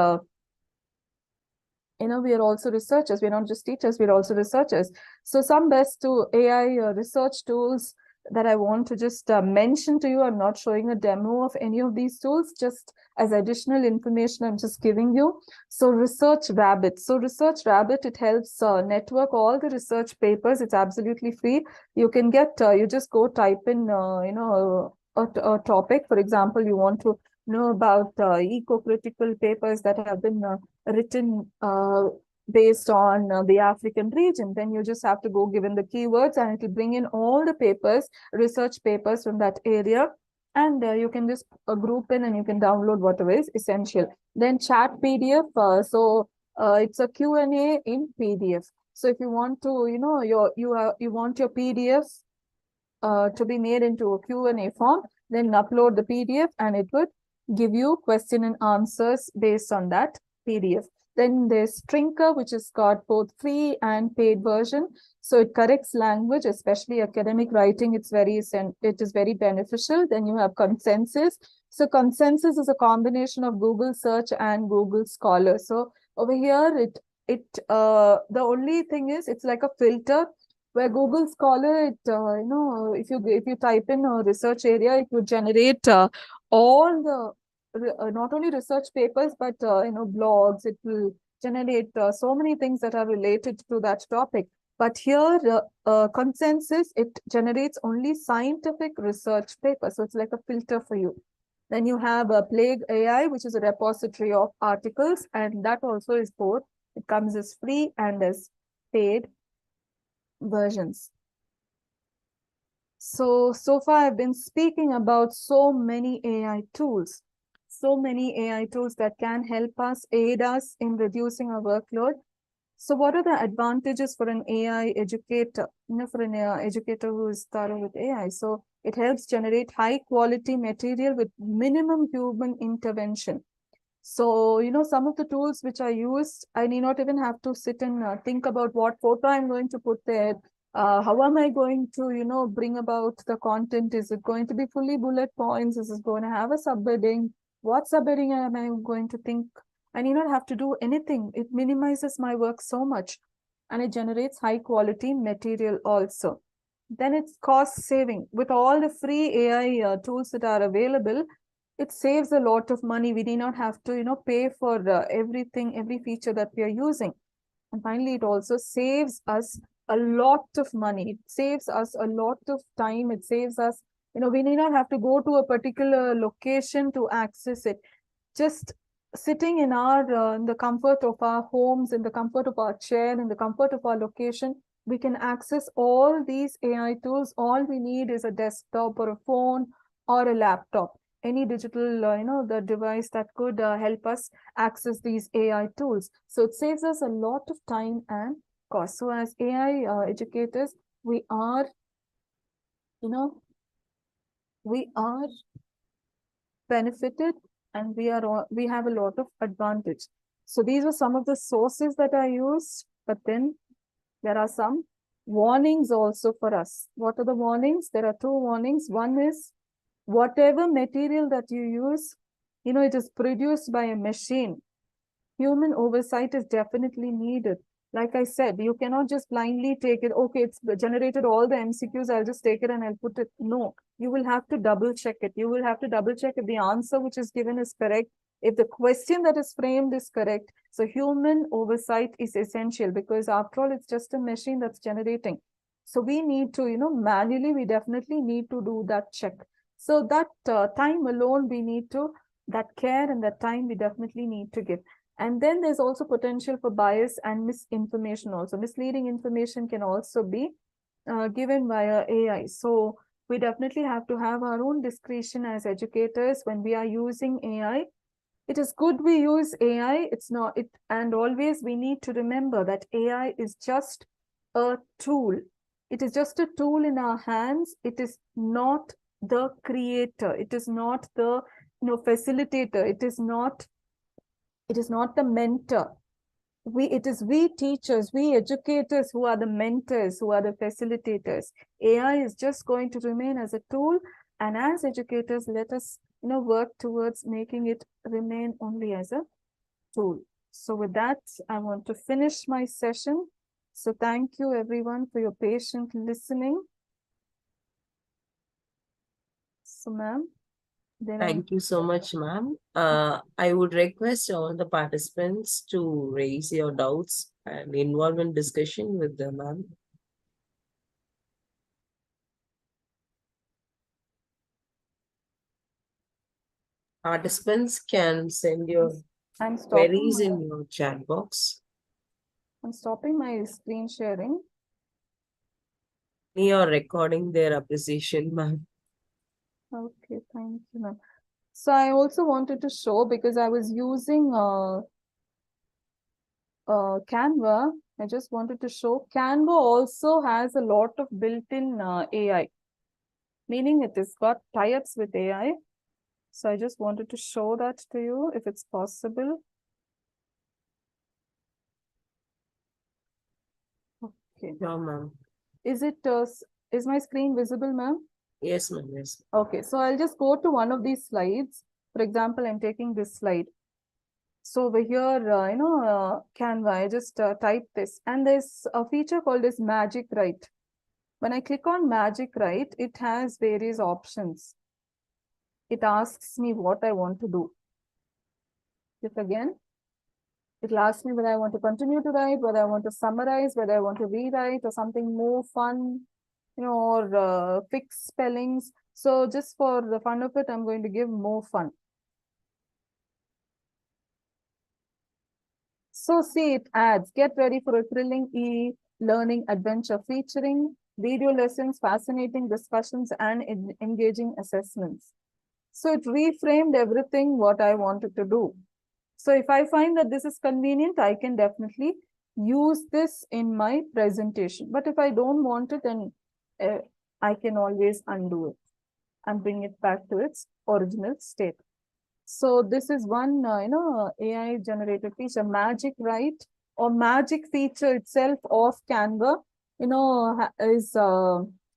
are also researchers. We're not just teachers, we're also researchers. So some best AI research tools that I want to just mention to you. I'm not showing a demo of any of these tools, just as additional information I'm just giving you. So Research Rabbit. So Research Rabbit, it helps network all the research papers. It's absolutely free. You can get, you just go type in, a topic. For example, you want to know about eco-critical papers that have been written based on the African region. Then you just have to go given the keywords, and it will bring in all the papers, research papers from that area. And you can just group in and you can download whatever is essential. Then Chat PDF. It's a Q&A in PDF. So if you want to, you want your PDF to be made into a Q&A form, then upload the PDF and it would give you question and answers based on that PDF. Then there's Trinker, which has got both free and paid version. So it corrects language, especially academic writing. It is very beneficial. Then you have Consensus. So Consensus is a combination of Google Search and Google Scholar. So over here, the only thing is, it's like a filter, where Google Scholar, if you type in a research area, it would generate all the not only research papers, but blogs. It will generate so many things that are related to that topic. But here, consensus, it generates only scientific research papers. So it's like a filter for you. Then you have a Plague AI, which is a repository of articles, and that also is both. It comes as free and as paid versions. So far I've been speaking about so many AI tools that can help us, aid us in reducing our workload. So what are the advantages for an AI educator, for an educator who is thorough with AI? So it helps generate high quality material with minimum human intervention. So, some of the tools which I used, I need not even have to sit and think about what photo I'm going to put there. How am I going to, bring about the content? Is it going to be fully bullet points? Is it going to have a subheading? What subheading am I going to think? I need not have to do anything. It minimizes my work so much, and it generates high quality material also. Then it's cost saving. With all the free AI tools that are available, it saves a lot of money. We need not have to, pay for everything, every feature that we are using. And finally, it also saves us a lot of money. It saves us a lot of time. It saves us, we need not have to go to a particular location to access it. Just sitting in in the comfort of our homes, in the comfort of our chair, in the comfort of our location, we can access all these AI tools. All we need is a desktop or a phone or a laptop, any digital, the device that could help us access these AI tools. So it saves us a lot of time and cost. So as AI educators, we are, we are benefited, and we have a lot of advantage. So these are some of the sources that I used, but then there are some warnings also for us. What are the warnings? There are two warnings. One is, whatever material that you use, it is produced by a machine. Human oversight is definitely needed. Like I said, you cannot just blindly take it. Okay, it's generated all the MCQs. I'll just take it and I'll put it. No, you will have to double check it. You will have to double check if the answer which is given is correct, if the question that is framed is correct. So human oversight is essential, because after all, it's just a machine that's generating. So we need to, manually, we definitely need to do that check. So that time alone, we need to, that care and that time we definitely need to give. And then there's also potential for bias and misinformation also. Misleading information can also be given via AI. So we definitely have to have our own discretion as educators when we are using AI. It is good we use AI. It's not it, and always we need to remember that AI is just a tool. It is just a tool in our hands. It is not the creator. It is not the facilitator. It is not the mentor. It is we teachers, we educators who are the mentors, who are the facilitators. AI is just going to remain as a tool, and as educators, let us work towards making it remain only as a tool. So with that, I want to finish my session. So thank you everyone for your patient listening. So ma'am. Thank you so much, ma'am. I would request all the participants to raise your doubts and involve in discussion with the ma'am. Participants can send your queries in your chat box. I'm stopping my screen sharing. You are recording their appreciation, ma'am. Okay, thank you, ma'am. So I also wanted to show, because I was using Canva. I just wanted to show Canva also has a lot of built-in AI, meaning it has got tie-ups with AI. So I just wanted to show that to you if it's possible. Okay. Yeah, ma'am. Is my screen visible, ma'am? Yes, ma'am. Yes. Okay, so I'll just go to one of these slides. For example, I'm taking this slide. So over here, Canva, I just type this, and there's a feature called as Magic Write. When I click on Magic Write, it has various options. It asks me what I want to do. Click again. It'll ask me whether I want to continue to write, whether I want to summarize, whether I want to rewrite or something more fun, or fix spellings. So just for the fun of it, I'm going to give more fun. So see, it adds, get ready for a thrilling e-learning adventure featuring video lessons, fascinating discussions, and engaging assessments. So it reframed everything what I wanted to do. So if I find that this is convenient, I can definitely use this in my presentation. But if I don't want it, then I can always undo it and bring it back to its original state. So this is one, AI generated feature, Magic Write or Magic feature itself of Canva, is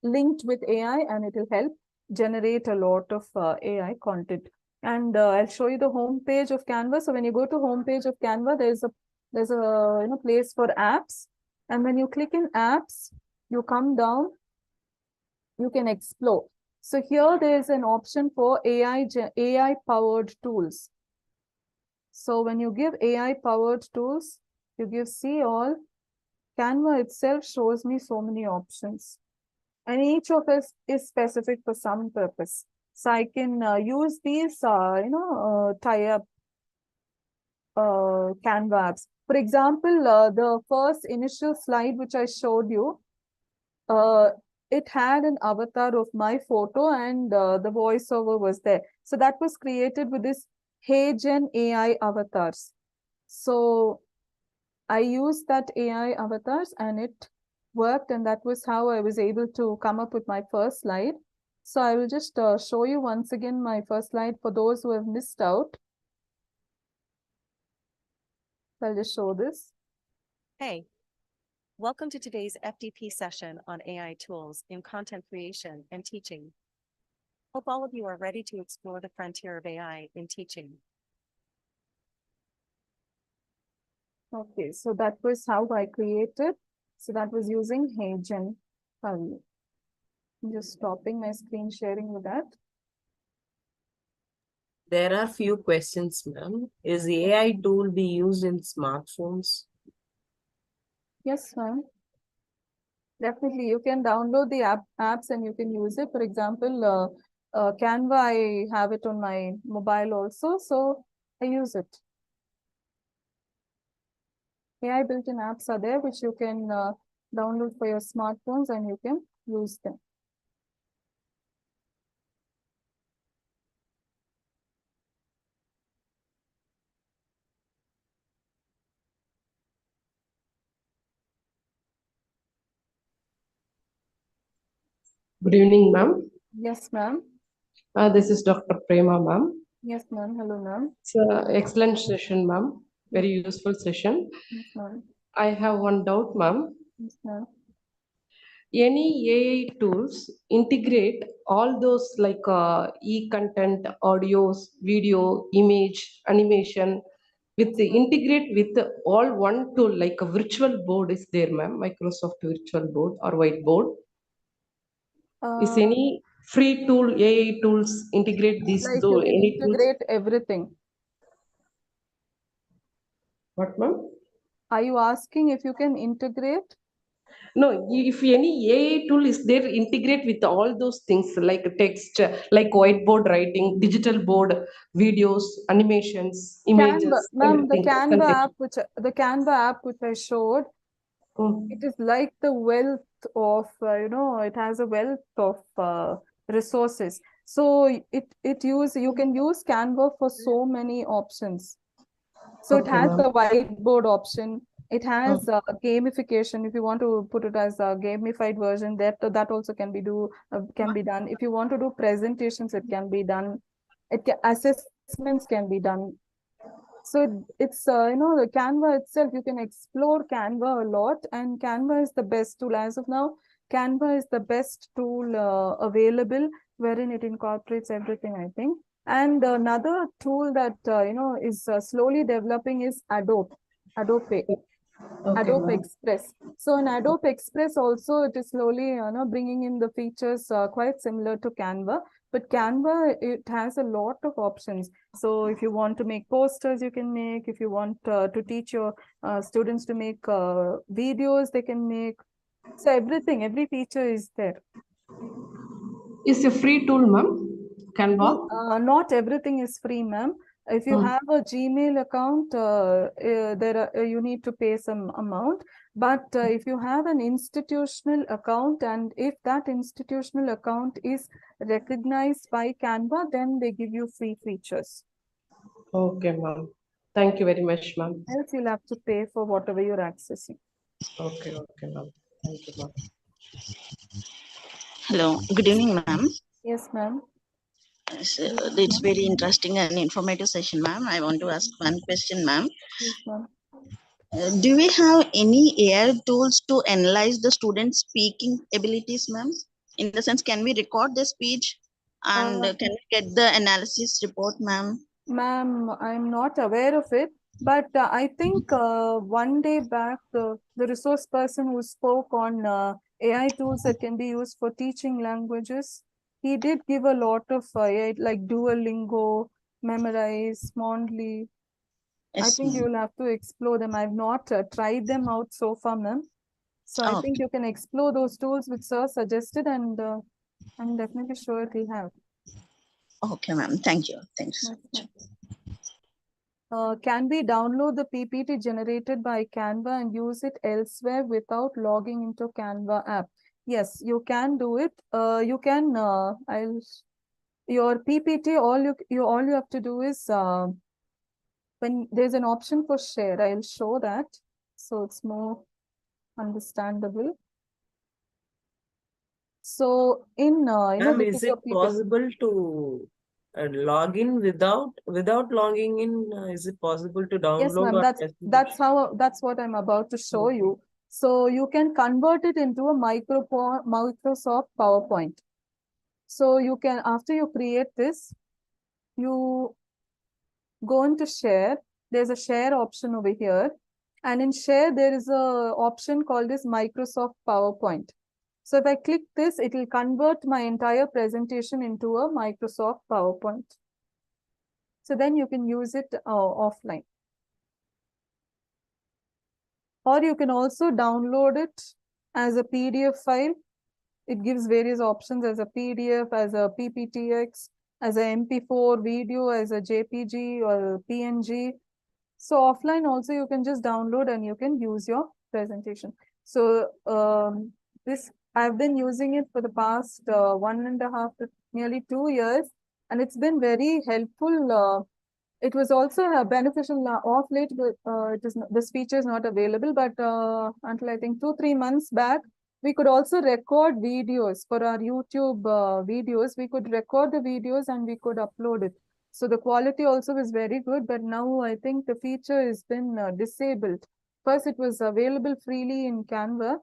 linked with AI, and it will help generate a lot of AI content. And I'll show you the home page of Canva. So when you go to home page of Canva, there's a place for apps. And when you click in apps, you come down, you can explore. So here there is an option for AI powered tools. So when you give AI powered tools, you give see all, Canva itself shows me so many options. And each of us is specific for some purpose. So I can use these, tie up Canva apps. For example, the first initial slide which I showed you, it had an avatar of my photo, and the voiceover was there. So that was created with this HeyGen AI avatars. So I used that AI avatars and it worked, and that was how I was able to come up with my first slide. So I will just show you once again my first slide for those who have missed out. I'll just show this. Hey, welcome to today's FDP session on AI tools in content creation and teaching. Hope all of you are ready to explore the frontier of AI in teaching. Okay, so that was how I created. So that was using HeyGen. I'm just stopping my screen sharing with that. There are few questions, ma'am. Is the AI tool be used in smartphones? Yes, ma'am. Definitely, you can download the apps and you can use it. For example, Canva, I have it on my mobile also, so I use it. AI built-in apps are there, which you can download for your smartphones and you can use them. Good evening, ma'am. Yes, ma'am. This is Dr. Prema, ma'am. Yes, ma'am. Hello, ma'am. It's an excellent session, ma'am. Very useful session. Yes, ma'am. I have one doubt, ma'am. Yes, ma'am. Any AI tools integrate all those like e-content, audios, video, image, animation, with the integrate with all one tool like a virtual board is there, ma'am. Microsoft virtual board or whiteboard. Is any free tool, AI tools integrate these Like you though can any tools? integrate everything. What, ma'am? Are you asking if you can integrate? No, if any AI tool is there, integrate with all those things like text, like whiteboard writing, digital board, videos, animations, Canva, images, ma'am, everything. Content. the Canva app which I showed, it is like the wealth of, it has a wealth of resources. So you can use Canva for so many options. So it Okay, has ma'am. the whiteboard option. It has gamification. If you want to put it as a gamified version, that also can be done. If you want to do presentations, it can be done. Assessments can be done. So it's the Canva itself. You can explore Canva a lot, and Canva is the best tool as of now. Canva is the best tool available, wherein it incorporates everything, I think. And another tool that is slowly developing is Adobe Okay, Adobe ma'am. Express. So in Adobe Express also, it is slowly bringing in the features quite similar to Canva. But Canva, it has a lot of options. So if you want to make posters, you can make. If you want to teach your students to make videos, they can make. So everything, every feature is there. Is a free tool, ma'am? Canva? Not everything is free, ma'am. If you have a Gmail account, you need to pay some amount. But if you have an institutional account, and if that institutional account is recognized by Canva, then they give you free features. Okay, ma'am. Thank you very much, ma'am. Else you'll have to pay for whatever you're accessing. Okay, ma'am. Thank you, ma'am. Hello, good evening, ma'am. Yes, ma'am. So, it's very interesting and informative session, ma'am. I want to ask one question, ma'am. Yes, ma'am. Do we have any AI tools to analyze the students' speaking abilities, ma'am? In the sense, can we record the speech and can we get the analysis report, ma'am? Ma'am, I'm not aware of it, but I think one day back, the resource person who spoke on AI tools that can be used for teaching languages, he did give a lot of AI, like Duolingo, Memorize, Mondly. I Yes, think ma'am. you'll have to explore them. I've not tried them out so far, ma'am. So I think Okay. you can explore those tools which sir suggested, and I'm definitely sure he'll have. Okay, ma'am. Thank you. Thanks. Yes, ma'am. Can we download the PPT generated by Canva and use it elsewhere without logging into Canva app? Yes, you can do it. You can. Your PPT. All you have to do is when there's an option for share. I'll show that, so it's more understandable. So in Ma'am, this is your it PPT. possible to log in without logging in? Is it possible to Yes, download ma'am. or That's what I'm about to show you. So you can convert it into a Microsoft PowerPoint. So you can, after you create this, you go into share. There's a share option over here. And in share, there is a option called as Microsoft PowerPoint. So if I click this, it will convert my entire presentation into a Microsoft PowerPoint. So then you can use it offline. Or you can also download it as a PDF file. It gives various options as a PDF, as a PPTX, as a MP4 video, as a JPG or a PNG. So offline also you can just download and you can use your presentation. So this I've been using it for the past 1.5 to nearly 2 years, and it's been very helpful. It was also beneficial off late, but this feature is not available. But until I think 2-3 months back, we could also record videos for our YouTube videos. We could record the videos and we could upload it. So the quality also is very good. But now I think the feature has been disabled. First, it was available freely in Canva,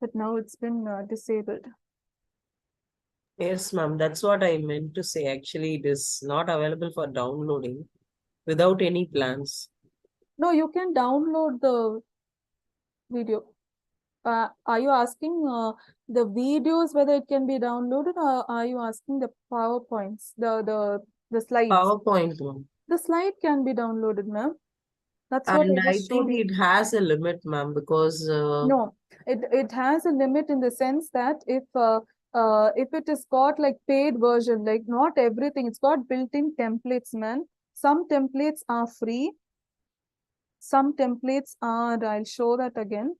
but now it's been disabled. Yes, ma'am. That's what I meant to say. Actually, it is not available for downloading without any plans. No, you can download the video. Are you asking the videos whether it can be downloaded, or are you asking the PowerPoints, the slides? PowerPoint, ma'am. The slide can be downloaded, ma'am. That's what And I I just showed think you. it has a limit, ma'am, because No, it has a limit in the sense that if it is got like paid version, like not everything, it's got built-in templates, man. Some templates are free. Some templates are, I'll show that again.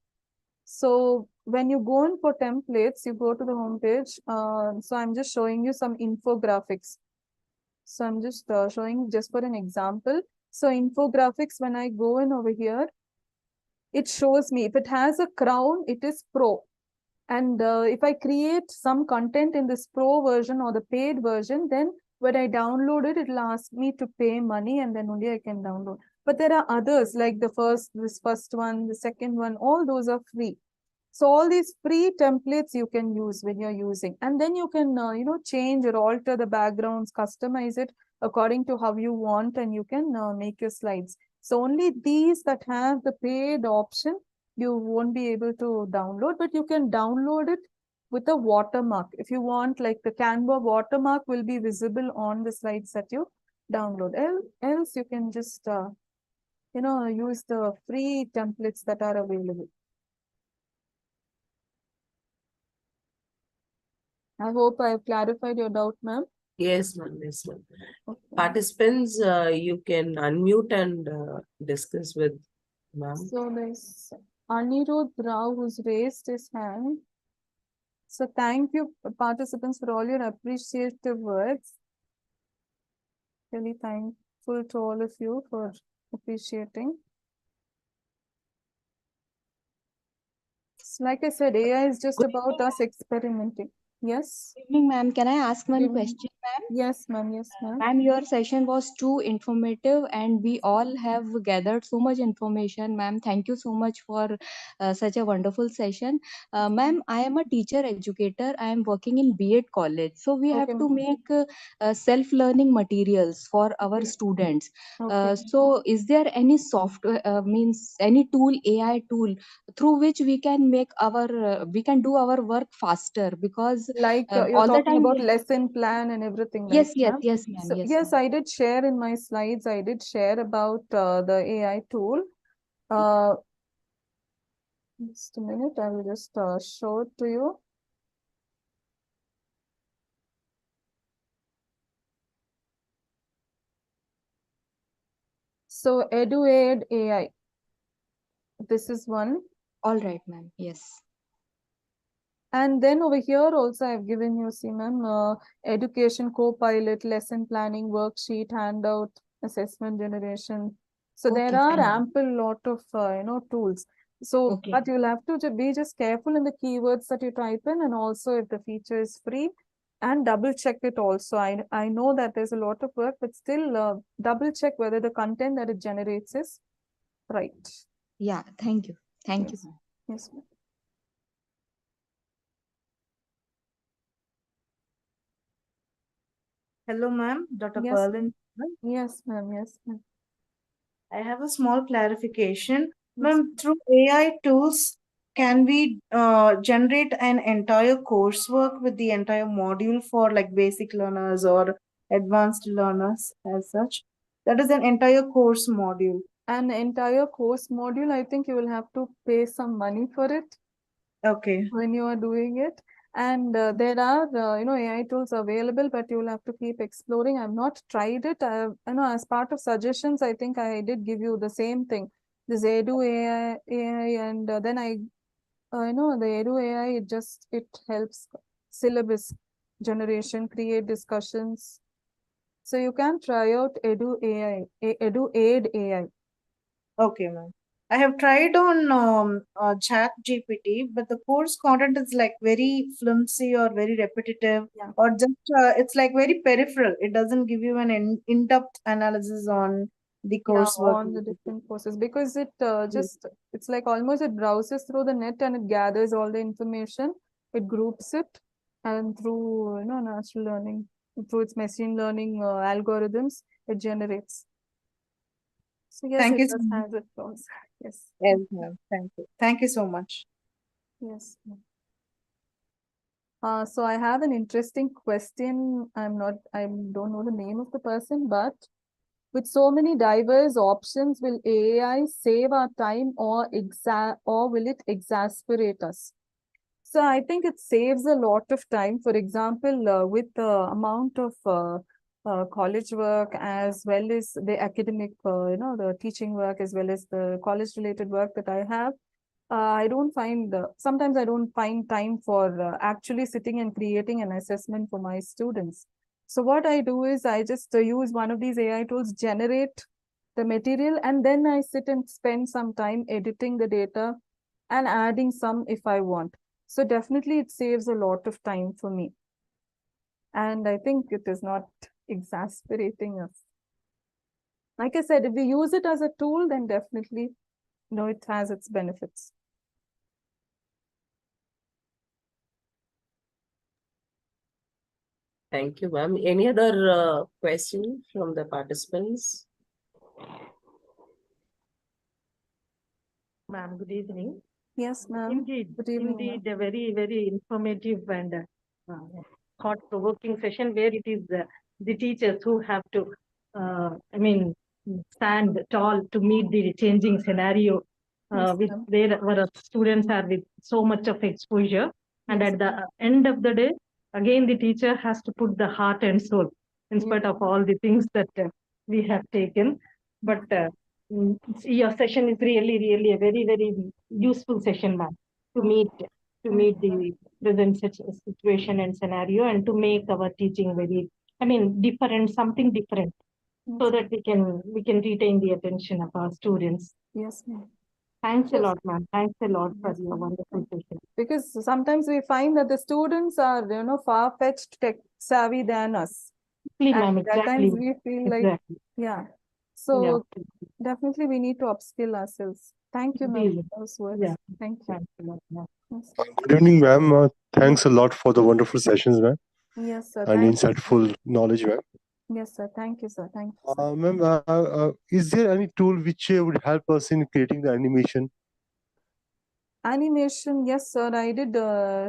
So when you go in for templates, you go to the home page. So I'm just showing you some infographics. So I'm just showing just for an example. So infographics, when I go in over here, it shows me if it has a crown, it is pro. And if I create some content in this pro version or the paid version, then when I download it, it'll ask me to pay money and then only I can download. But there are others like this first one, the second one, all those are free. So all these free templates you can use when you're using, and then you can, change or alter the backgrounds, customize it according to how you want, and you can make your slides. So only these that have the paid option, you won't be able to download, but you can download it with a watermark. If you want, like the Canva watermark will be visible on the slides that you download. Else you can just, use the free templates that are available. I hope I have clarified your doubt, ma'am. Yes, ma'am. Yes, ma'am. Okay. Participants, you can unmute and discuss with ma'am. So there's Anirudh Rao who's raised his hand. So thank you, participants, for all your appreciative words. Really thankful to all of you for appreciating. So like I said, AI is just about us experimenting. Yes? Good evening, ma'am. Can I ask one evening. question, ma'am? Yes, ma'am. Yes, ma'am. Ma'am, your session was too informative and we all have gathered so much information. Ma'am, thank you so much for such a wonderful session. Ma'am, I am a teacher educator. I am working in B.Ed college. So we have Okay, to ma'am. make self-learning materials for our Okay. students. Okay. So is there any software, means any tool, AI tool, through which we can make we can do our work faster? Because Like you're all the talking time about lesson plan and everything, right, yes, ma'am? yes, ma'am. So Yes, yes, ma'am. I did share in my slides. I did share about the AI tool. Just a minute, I will just show it to you. So EduAid AI. This is one. All right, ma'am. Yes. And then over here also I've given you, see ma'am, education co-pilot, lesson planning, worksheet, handout, assessment generation. So there Okay, are fine. ample lot of, tools. So, Okay. but you'll have to be just careful in the keywords that you type in, and also if the feature is free, and double check it also. I know that there's a lot of work, but still double check whether the content that it generates is right. Yeah, thank you. Thank you, Yes. ma'am. Yes, ma'am. Hello, ma'am. Dr. Yes, Perlin. Yes, ma'am. Yes, ma'am. I have a small clarification. Yes. Ma'am, through AI tools, can we generate an entire coursework with the entire module for like basic learners or advanced learners as such? That is an entire course module. An entire course module, I think you will have to pay some money for it Okay. when you are doing it. And there are, AI tools available, but you will have to keep exploring. I've not tried it. As part of suggestions, I think I did give you the same thing. This Edu AI, and then the Edu AI, it helps syllabus generation, create discussions. So you can try out Edu AI, Edu Aid AI. Okay, ma'am. I have tried on Chat GPT, but the course content is like very flimsy or very repetitive, Yeah. or just it's like very peripheral. It doesn't give you an in-depth analysis on the coursework. On the different courses, because it it's like almost it browses through the net and it gathers all the information, it groups it, and through natural learning, through its machine learning algorithms, it generates. So yes, Thank it you so does much. has its flaws. Yes. Yes, ma'am. Thank you. Thank you so much. Yes. So I have an interesting question. I don't know the name of the person, but with so many diverse options, will AI save our time or will it exasperate us? So I think it saves a lot of time. For example, with the amount of college work as well as the academic, the teaching work as well as the college related work that I have, sometimes I don't find time for actually sitting and creating an assessment for my students. So what I do is I just use one of these AI tools, generate the material, and then I sit and spend some time editing the data and adding some if I want. So definitely it saves a lot of time for me. And I think it is not exasperating us. Like I said, if we use it as a tool, then definitely, it has its benefits. Thank you, ma'am. Any other question from the participants? Ma'am, good evening. Yes, ma'am. Indeed, Good evening, ma'am. indeed, a very, very informative and thought-provoking session where it is the teachers who have to, stand tall to meet the changing scenario Yes, with ma'am. where students are with so much of exposure. And Yes, at the end of the day, again, the teacher has to put the heart and soul in spite of all the things that we have taken. But your session is really, really a very, very useful session, ma'am, to meet the present situation and scenario, and to make our teaching very, different, something different, so that we can retain the attention of our students. Yes, ma'am. Thanks a Yes. lot, ma'am. Thanks a lot for Yes, your ma'am. wonderful session. Because sometimes we find that the students are, far-fetched tech savvy than us. Exactly, And ma'am, at exactly. times we feel like, Exactly. yeah. So Yeah. definitely we need to upskill ourselves. Thank you, ma'am, Indeed. for those words. Yeah. Thank you. Thanks a lot, ma'am. Yes, Good evening, ma'am. Thanks a lot for the wonderful sessions, ma'am, yes, sir. and Thank you. insightful knowledge, ma'am. Yes, sir. Thank you, sir. Thank you, sir. Ma'am, is there any tool which would help us in creating the animation? Animation, yes, sir. I did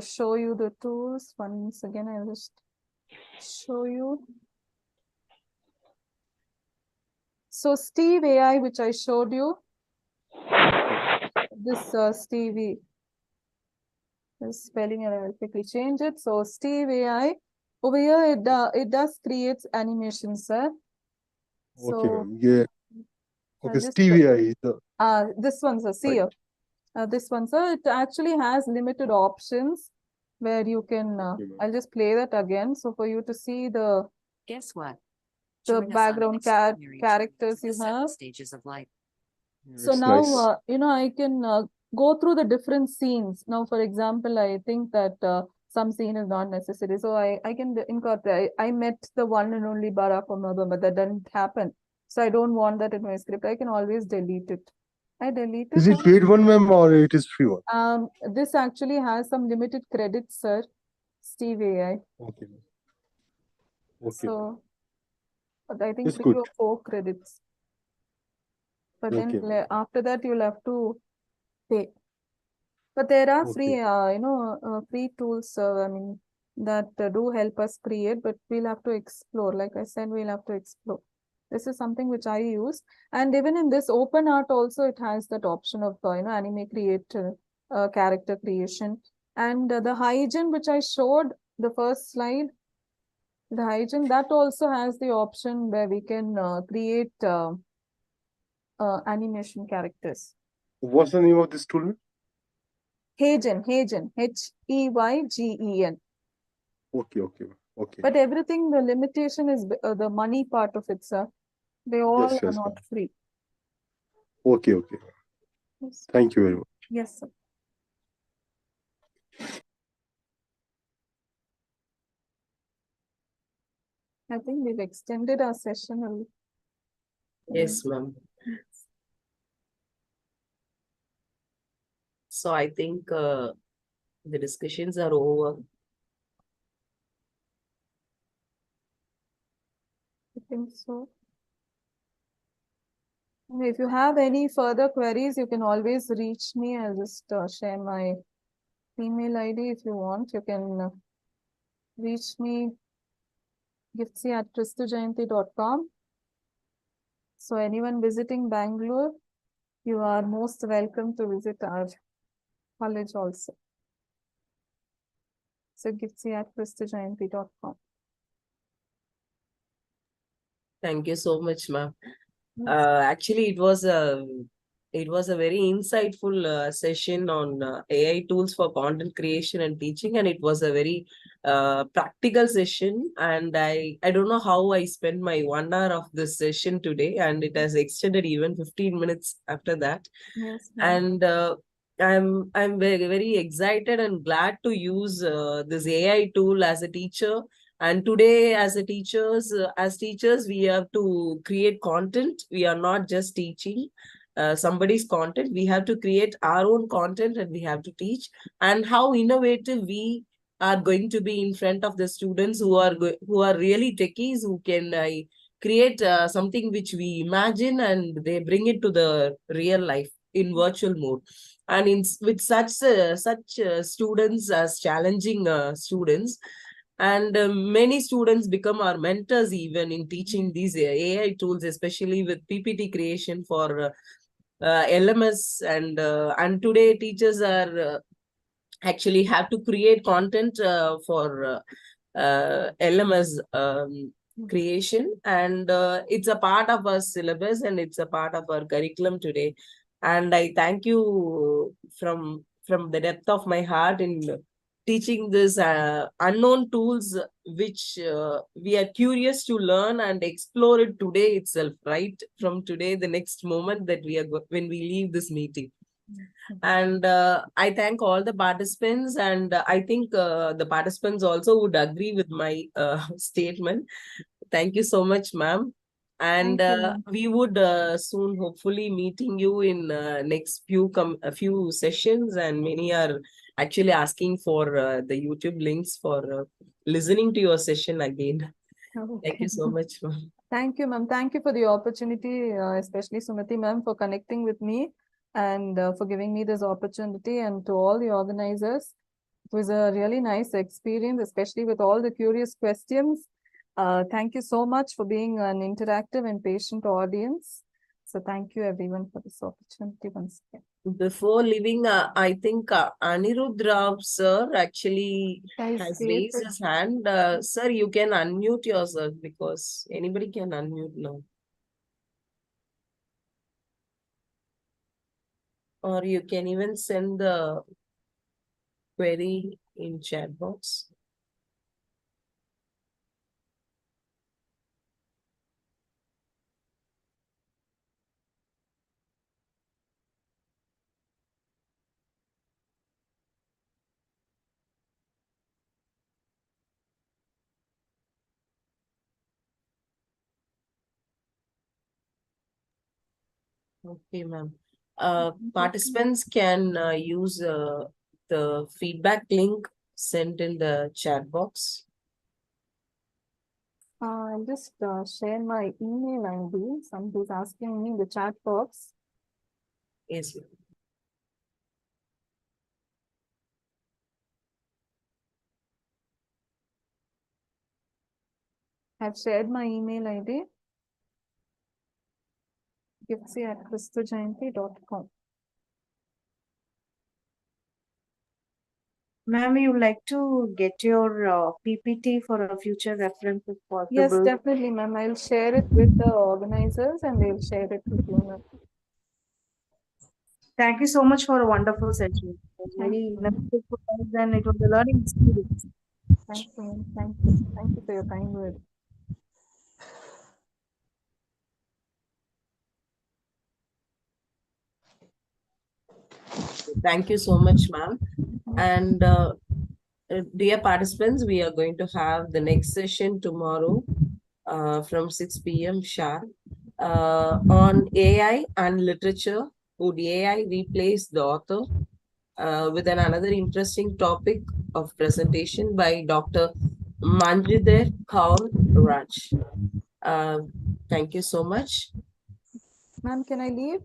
show you the tools. Once again, I'll just show you. So Steve AI, which I showed you, this Stevie, this spelling error, I'll quickly change it. So Steve AI, over here it does creates animation, sir. Okay, So ma'am. Yeah. I'll Okay, just Stevie is the this one, sir. See right. here. This one, sir. It actually has limited options where you can. Okay, ma'am. I'll just play that again. So for you to see the Guess what? the Join us on an background extraordinary journey characters through you the 7 have. stages of life. So It's now, nice. I can go through the different scenes. Now, for example, I think that some scene is not necessary. So I can incorporate. I met the one and only Barack Obama, but that didn't happen. So I don't want that in my script. I can always delete it. I delete Is it. it paid one, ma'am, or it is free one? This actually has some limited credits, sir. Steve AI. Okay, ma'am. Okay, So, but I think it's 3 good. or 4 credits. But then Okay, ma'am. after that, you'll have to pay. But there are free, Okay. free tools, that do help us create, but we'll have to explore. Like I said, we'll have to explore. This is something which I use. And even in this open art also, it has that option of, anime create, character creation. And the hygiene, which I showed the first slide, the hygiene, that also has the option where we can create animation characters. What's the name of this tool, ma'am? Heygen, Heygen. Okay, okay, ma'am. Okay. But everything, the limitation is the money part of it, sir. They all Yes, are yes, not ma'am. free. Okay, okay. Yes, Thank you very much. yes, sir. I think we've extended our session a little. Yes, ma'am. So I think the discussions are over. I think so. If you have any further queries, you can always reach me. I'll just share my email ID if you want. You can reach me giftsy@kristujayanti.com. So anyone visiting Bangalore, you are most welcome to visit our college also. So giftsy@kristujayanti.com. Thank you so much, ma'am. Actually, it was a very insightful session on AI tools for content creation and teaching, and it was a very practical session. And I don't know how I spent my 1 hour of this session today, and it has extended even 15 minutes after that. Yes, ma'am. And I'm very, very excited and glad to use this AI tool as a teacher. And today, as teachers, we have to create content. We are not just teaching somebody's content. We have to create our own content, and we have to teach. And how innovative we are going to be in front of the students who are really techies, who can create something which we imagine, and they bring it to the real life in virtual mode. and with such students as challenging students, and many students become our mentors even in teaching these AI tools, especially with PPT creation for LMS, and today teachers are actually have to create content for LMS creation, and it's a part of our syllabus and it's a part of our curriculum today. And I thank you from the depth of my heart in teaching this unknown tools which we are curious to learn and explore it today itself, right from today, the next moment that when we leave this meeting. And I thank all the participants, and I think the participants also would agree with my statement. Thank you so much, ma'am. And Thank you, ma'am. we would soon hopefully meeting you in next a few sessions, and many are actually asking for the YouTube links for listening to your session again. Thank you so much, ma'am. Thank you, ma'am. Thank you for the opportunity, especially Sumati ma'am, for connecting with me and for giving me this opportunity, and to all the organizers. It was a really nice experience, especially with all the curious questions. Thank you so much for being an interactive and patient audience. So thank you everyone for this opportunity once again. Before leaving, I think Anirudh Rao sir actually has raised his hand. Sir, you can unmute yourself because anybody can unmute now. Or you can even send the query in chat box. Okay, ma'am. Participants can use the feedback link sent in the chat box. I'll just share my email ID. Somebody's asking me in the chat box. Yes, ma'am. I've shared my email ID. gipsy@kristujayanti.com. Ma'am, you would like to get your PPT for a future reference if possible? Yes, definitely, ma'am. I'll share it with the organizers and they'll share it with you, ma'am. Thank you so much for a wonderful session. It was very beneficial for us and it was a learning experience. Thank you, ma'am. Thank you. Thank you for your kind words. Thank you so much, ma'am. And dear participants, we are going to have the next session tomorrow from 6 p.m. sharp on AI and literature. Would AI replace the author? With another interesting topic of presentation by Dr. Manjidhar Kaur Raj. Thank you so much. Ma'am, can I leave?